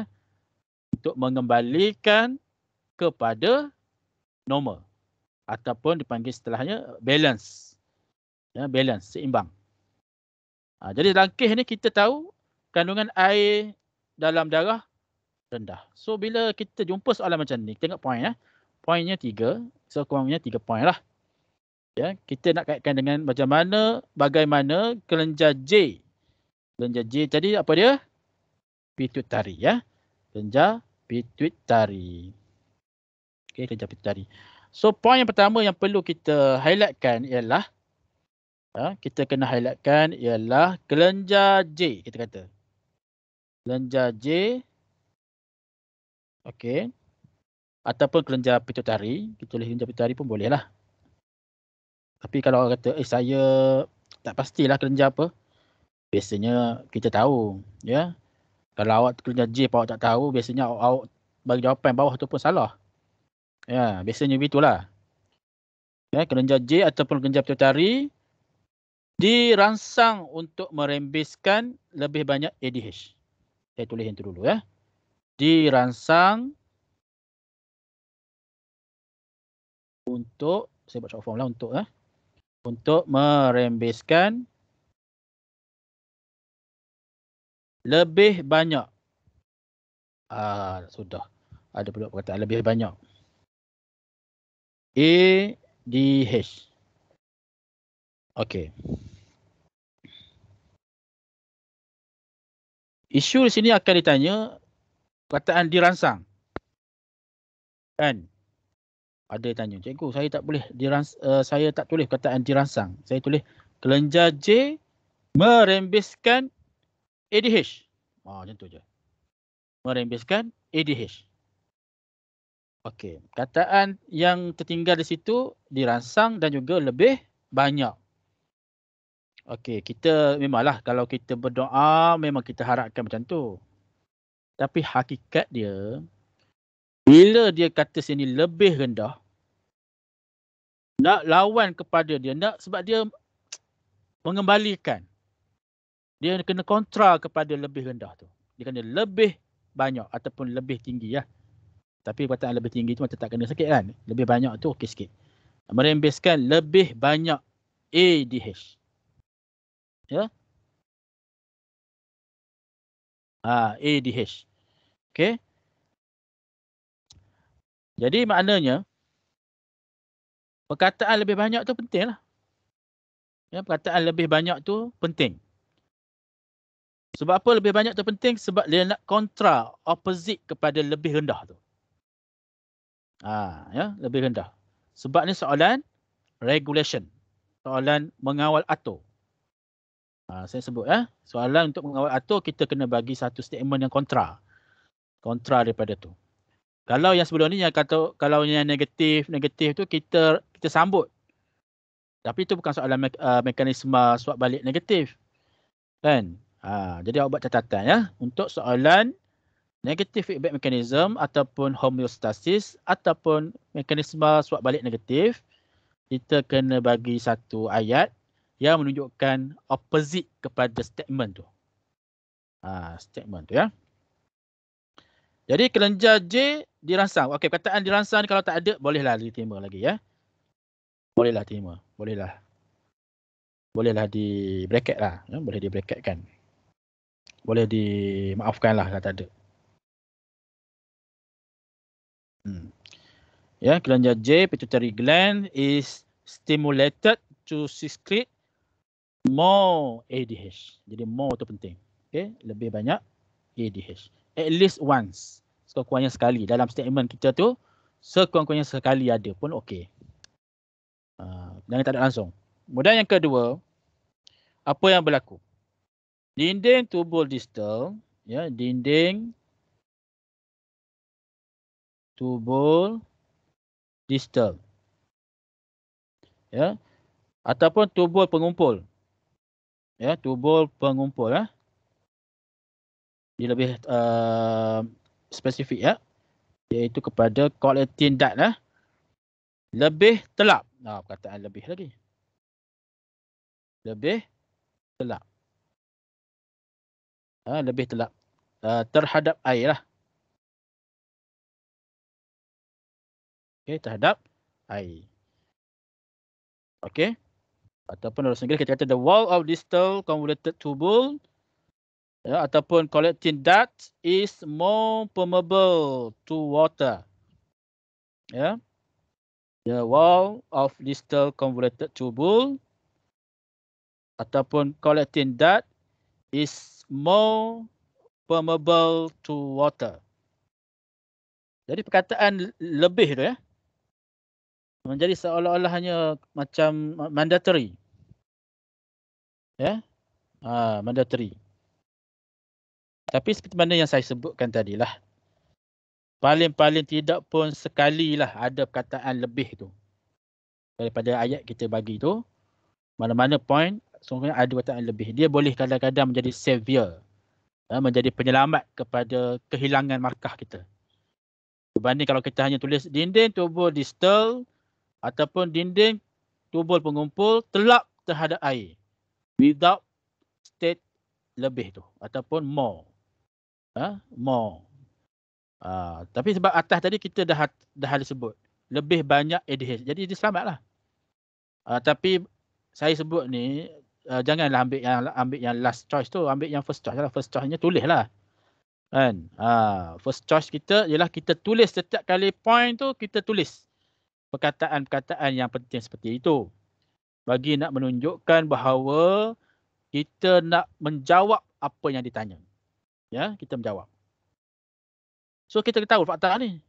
Untuk mengembalikan kepada normal. Ataupun dipanggil istilahnya balance. Ya, balance, seimbang. Jadi dalam kes ni kita tahu kandungan air dalam darah rendah. So bila kita jumpa soalan macam ni, tengok poin ya. Poinnya 3, so kurangnya 3 poin lah. Ya, kita nak kaitkan dengan bagaimana kelenjar J. Kelenjar J tadi apa dia? Pituitary ya. Kelenjar pituitary. Okey, kelenjar pituitary. So poin yang pertama yang perlu kita highlightkan ialah kita kena highlightkan ialah kelenjar J, kita kata. Kelenjar J Okey. Ataupun kelenjar pituitari, kita tulis kelenjar pituitari pun boleh lah. Tapi kalau orang kata, saya tak pastilah kelenjar apa. Biasanya kita tahu, ya. Kalau awak kelenjar J pun awak tak tahu, biasanya awak bagi jawapan bawah tu pun salah. Ya, biasanya begitulah. Ya, kelenjar J ataupun kelenjar pituitari dirangsang untuk merembeskan lebih banyak ADH. Saya tulis yang tu dulu ya. Dirangsang untuk, saya buat short form lah untuk merembeskan lebih banyak. Sudah. Ada pula perkataan lebih banyak. ADH. Okey. Isu di sini akan ditanya perkataan dirangsang. Kan? Ada tanya, cikgu saya tak boleh saya tak tulis perkataan dirangsang. Saya tulis kelenjar J merembeskan ADH. Macam tu je. Merembeskan ADH. Okey, perkataan yang tertinggal di situ dirangsang dan juga lebih banyak. Okey, kita memanglah kalau kita berdoa memang kita harapkan macam tu. Tapi hakikat dia, bila dia kata sini lebih rendah, nak lawan kepada dia, nak sebab dia mengembalikan. Dia kena kontra kepada lebih rendah tu. Dia kena lebih banyak ataupun lebih tinggi ya. Tapi perkataan lebih tinggi tu macam tak kena sikit kan. Lebih banyak tu okey sikit. Merembeskan lebih banyak ADH. Ya. ADH. Okey. Jadi maknanya perkataan lebih banyak tu penting lah. Ya, perkataan lebih banyak tu penting. Sebab apa lebih banyak tu penting? Sebab dia nak kontra, opposite kepada lebih rendah tu. Ya, lebih rendah. Sebab ni soalan regulation. Soalan mengawal atur. Saya sebut soalan untuk mengawal atur kita kena bagi satu statement yang kontra. Kontra daripada tu. Kalau yang sebelum ni yang kata kalau yang negatif tu kita sambut. Tapi itu bukan soalan mekanisme suap balik negatif. Kan? Jadi awak buat catatan ya untuk soalan negative feedback mechanism ataupun homeostasis ataupun mekanisme suap balik negatif, kita kena bagi satu ayat yang menunjukkan opposite kepada statement tu. Statement tu ya. Jadi kelenjar J dirangsang. Okey, perkataan dirangsang ni kalau tak ada bolehlah diterima lagi ya. Bolehlah terima. Bolehlah di bracket lah. Ya? Boleh di bracket kan. Boleh dimaafkan lah kalau tak ada. Ya, kelenjar J, pituitary gland is stimulated to secrete more ADH. Jadi more tu penting. Okay, lebih banyak ADH. At least once. Sekurang-kurangnya sekali. Dalam statement kita tu, sekurang-kurangnya sekali ada pun okey. Jangan tak ada langsung. Kemudian yang kedua, apa yang berlaku? Dinding tubul distal, ya, dinding tubul distal. Ya. Ataupun tubul pengumpul. Ya, tubul pengumpul ya. Dia lebih spesifik ya. Iaitu kepada collecting duct ya. Lebih telap. Perkataan lebih lagi. Lebih telap. Lebih telap. Terhadap air lah. Okey, terhadap air. Okey. Ataupun dalam Inggeris kita kata the wall of distal convoluted tubule ya, ataupun collecting duct is more permeable to water. Ya. The wall of distal convoluted tubule ataupun collecting duct is more permeable to water. Jadi perkataan lebih tu ya menjadi seolah-olah hanya macam mandatory. Ya. Mandatory. Tapi seperti mana yang saya sebutkan tadilah. paling-paling tidak pun sekali lah ada perkataan lebih tu. Daripada ayat kita bagi tu, mana-mana point, sebenarnya ada perkataan lebih. Dia boleh kadang-kadang menjadi savior. Menjadi penyelamat kepada kehilangan markah kita. Berbanding kalau kita hanya tulis dinding tubul distal ataupun dinding tubul pengumpul telap terhadap air. Without state lebih tu. Ataupun more. More. Tapi sebab atas tadi kita dah disebut lebih banyak adhes, jadi dia selamatlah. Tapi saya sebut ni janganlah ambil yang last choice tu, ambil yang first choice lah. First choice-nya tulislah. Kan? First choice kita ialah kita tulis setiap kali point tu, kita tulis perkataan-perkataan yang penting seperti itu. Bagi nak menunjukkan bahawa kita nak menjawab apa yang ditanya. Ya, kita menjawab. So kita kena tahu fakta ni.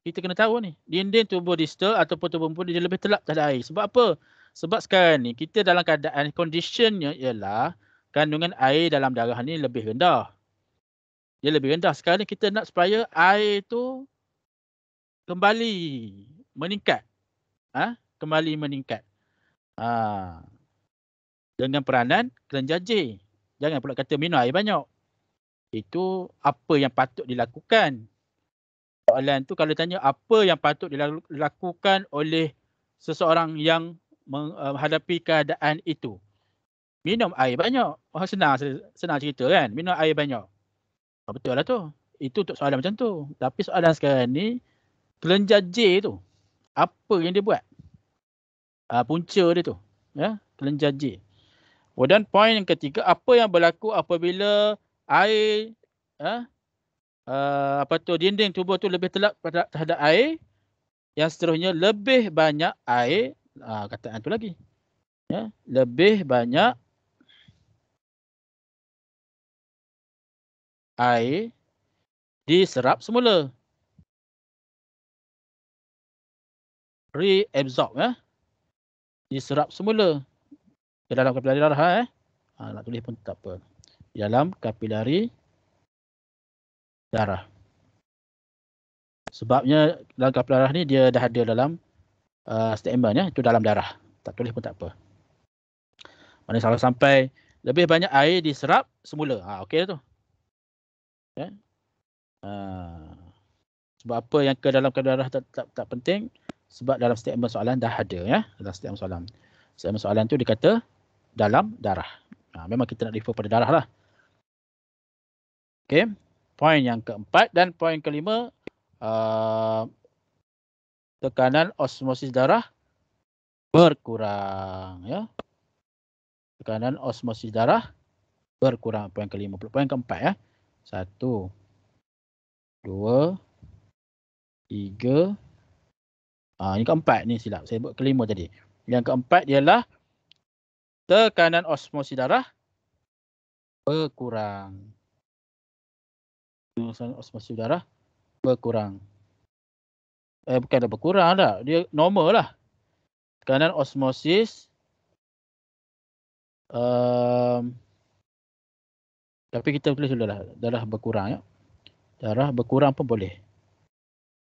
Kita kena tahu ni. Dinding tubuh distal ataupun tubuh pengumpul dia lebih telap terhadap air. Sebab apa? Sebab sekarang ni kita dalam keadaan conditionnya ialah kandungan air dalam darah ni lebih rendah. Dia lebih rendah. Sekarang ni kita nak supaya air tu kembali meningkat. Kembali meningkat. Dengan peranan kelenjar-J. Jangan pula kata minum air banyak. Itu apa yang patut dilakukan. Soalan tu kalau tanya apa yang patut dilakukan oleh seseorang yang menghadapi keadaan itu. Minum air banyak. Senang cerita kan. Minum air banyak. Betul lah tu. Itu untuk soalan macam tu. Tapi soalan sekarang ni, kelenjar-J tu, apa yang dia buat? Punca dia tu. Ya, kelenjar-J. Kemudian poin yang ketiga, apa yang berlaku apabila air, dinding tubuh tu lebih telap terhadap air. Yang seterusnya lebih banyak air, kataan tu lagi. Ya, lebih banyak air diserap semula. Reabsorb, diserap semula ke dalam kapilari darah. Nak tulis pun tak apa. Di dalam kapilari darah. Sebabnya dalam kapilari darah ni dia dah ada dalam statement, itu dalam darah. Tak tulis pun tak apa. Mana kalau sampai lebih banyak air diserap semula. Okey tu. Ya. Sebab apa yang ke dalam kapilari darah tak penting? Sebab dalam statement soalan dah ada, ya. Dalam statement soalan. Statement soalan tu dikata dalam darah. Memang kita nak refer pada darah lah. Okey. Poin yang keempat dan poin kelima, tekanan osmosis darah berkurang, ya. Tekanan osmosis darah berkurang. Poin kelima. Poin keempat, ya. 1, 2, 3. Ini keempat ni silap. Saya buat kelima tadi. Yang keempat ialah tekanan osmosis darah berkurang. Osmosis darah berkurang. Bukan dah berkurang dah. Dia normal lah. Tekanan osmosis. Tapi kita tulis dulu lah. Darah berkurang, ya. Darah berkurang pun boleh.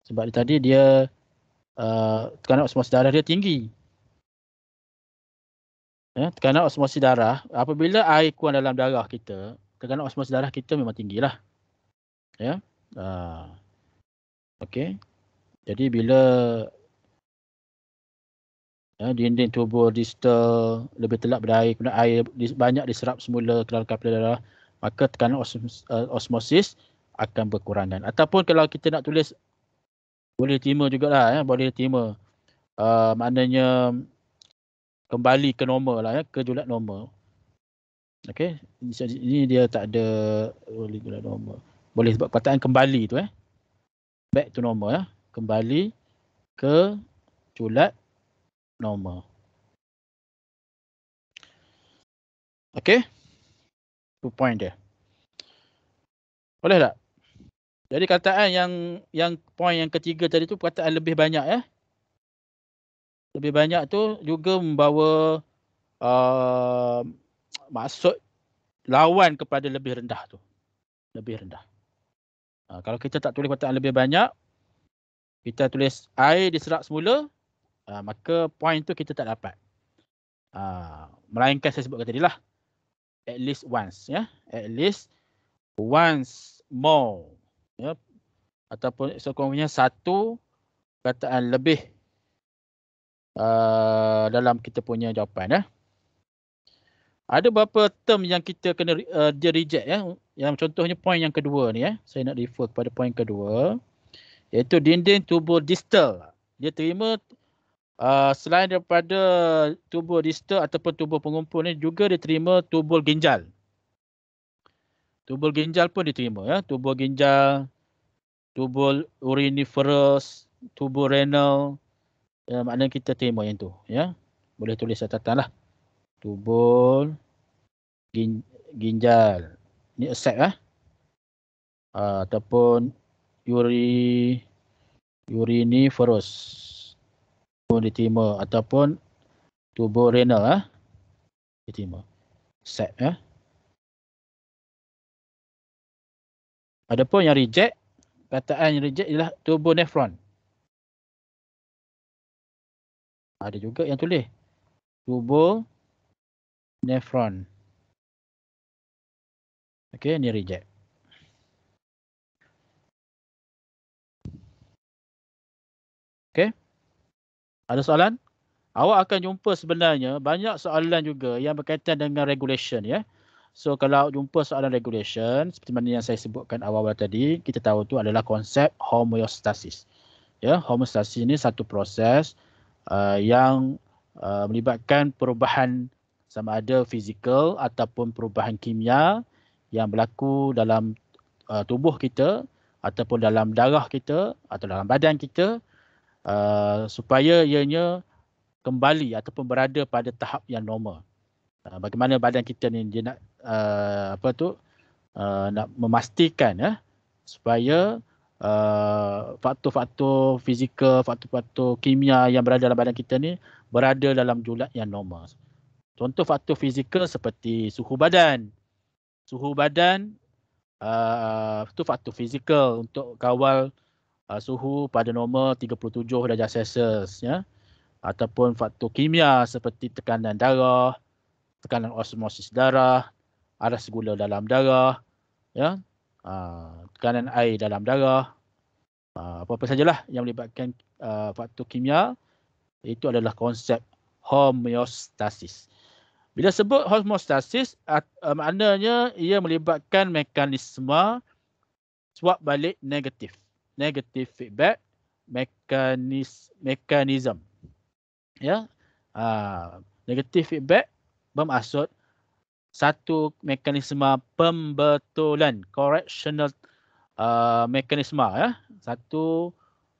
Sebab tadi dia tekanan osmosis darah dia tinggi. Ya, tekanan osmosis darah, apabila air kurang dalam darah kita, tekanan osmosis darah kita memang tinggilah. Ya. Okey. Jadi bila dinding tubuh distal lebih telap berair, kemudian air banyak diserap semula ke dalam kapilari darah, maka tekanan osmosis akan berkurangan. Ataupun kalau kita nak tulis, boleh terima jugalah, ya, boleh terima. Maknanya kembali ke normal lah, ya, ke julat normal. Okey, ini dia tak ada boleh julat normal. Boleh sebab perkataan kembali tu, back to normal, ya. Kembali ke julat normal. Okey. Itu point dia. Boleh tak? Jadi kataan yang point yang ketiga tadi tu perkataan lebih banyak, ya. Lebih banyak tu juga membawa maksud lawan kepada lebih rendah tu. Lebih rendah. Kalau kita tak tulis perkataan lebih banyak, kita tulis air diserap semula, maka point tu kita tak dapat. Melainkan saya sebutkan tadi lah, at least once, ya, at least once more, ya, ataupun sekurang-kurangnya satu perkataan lebih dalam kita punya jawapan, ya. Ada beberapa term yang kita kena dia reject, ya. Yang contohnya point yang kedua ni, ya. Saya nak refer kepada point kedua, iaitu dinding tubuh distal. Dia terima selain daripada tubuh distal ataupun tubuh pengumpul ni, juga dia terima tubuh ginjal. Tubuh ginjal pun diterima, ya. Tubuh ginjal, tubuh uriniferous, tubuh renal, maknanya kita terima yang tu, ya. Boleh tulis catatan lah. Tubuh ginjal ni accept, ataupun uriniferous pun diterima, ataupun tubuh renal, diterima, accept, ya. Adapun yang reject, kataan yang reject ialah tubuh nefron. Ada juga yang tulis tubuh nefron. Okey, ni reject. Okey. Ada soalan? Awak akan jumpa sebenarnya banyak soalan juga yang berkaitan dengan regulation, ya. So kalau jumpa soalan regulation seperti mana yang saya sebutkan awal-awal tadi, kita tahu tu adalah konsep homeostasis. Ya, homeostasis ini satu proses yang melibatkan perubahan sama ada fizikal ataupun perubahan kimia yang berlaku dalam tubuh kita ataupun dalam darah kita atau dalam badan kita, supaya ianya kembali ataupun berada pada tahap yang normal. Bagaimana badan kita ni dia nak nak memastikan, ya, supaya faktor-faktor fizikal, faktor-faktor kimia yang berada dalam badan kita ni berada dalam julat yang normal. Contoh faktor fizikal seperti suhu badan. Suhu badan itu faktor fizikal untuk kawal suhu pada normal 37 darjah Celsius, ya. Ataupun faktor kimia seperti tekanan darah, tekanan osmosis darah, aras gula dalam darah, ya, tekanan air dalam darah, apa-apa sajalah yang melibatkan faktor kimia, itu adalah konsep homeostasis. Bila sebut homeostasis, maknanya ia melibatkan mekanisme swap balik negatif. Negative feedback mechanism. Ya, negative feedback bermaksud satu mekanisme pembetulan, correctional mekanisme, ya. Satu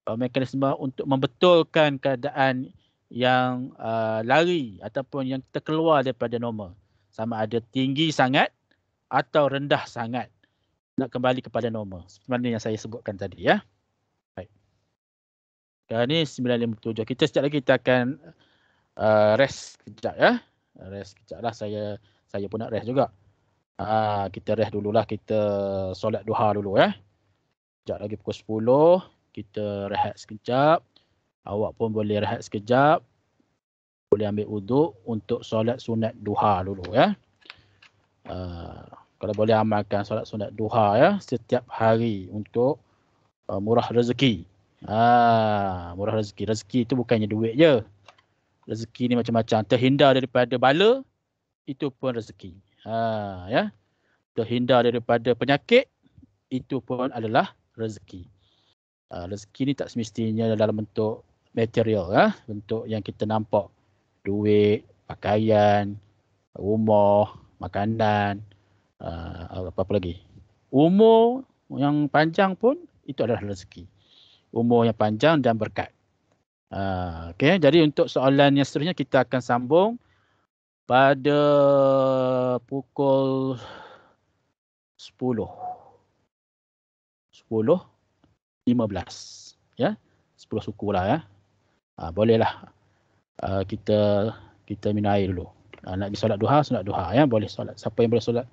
mekanisme untuk membetulkan keadaan yang lari ataupun yang terkeluar daripada normal. Sama ada tinggi sangat atau rendah sangat, nak kembali kepada normal. Seperti mana yang saya sebutkan tadi, ya. Baik. Sekarang ni 9:57. Kita sekejap lagi kita akan rest kejap, ya. Rest kejap lah. Saya pun nak rest juga. Kita rest dululah. Kita solat duha dulu, ya. Sekejap lagi pukul 10. Kita rehat sekejap. Awak pun boleh rehat sekejap. Boleh ambil wuduk untuk solat sunat duha dulu, ya. Kalau boleh amalkan solat sunat duha, ya, setiap hari untuk murah rezeki. Murah rezeki. Rezeki itu bukannya duit je. Rezeki ni macam-macam. Terhindar daripada bala, itu pun rezeki. Ya. Terhindar daripada penyakit, itu pun adalah rezeki. Rezeki ni tak semestinya dalam bentuk material, ya. Bentuk yang kita nampak. Duit, pakaian, rumah, makanan, apa-apa lagi. Umur yang panjang pun itu adalah rezeki. Umur yang panjang dan berkat. Okey, jadi untuk soalan yang seterusnya kita akan sambung pada pukul 10:15, ya. 10 suku lah, ya. Bolehlah kita minum air dulu. Nak pergi solat duha, ya, boleh solat. Siapa yang boleh solat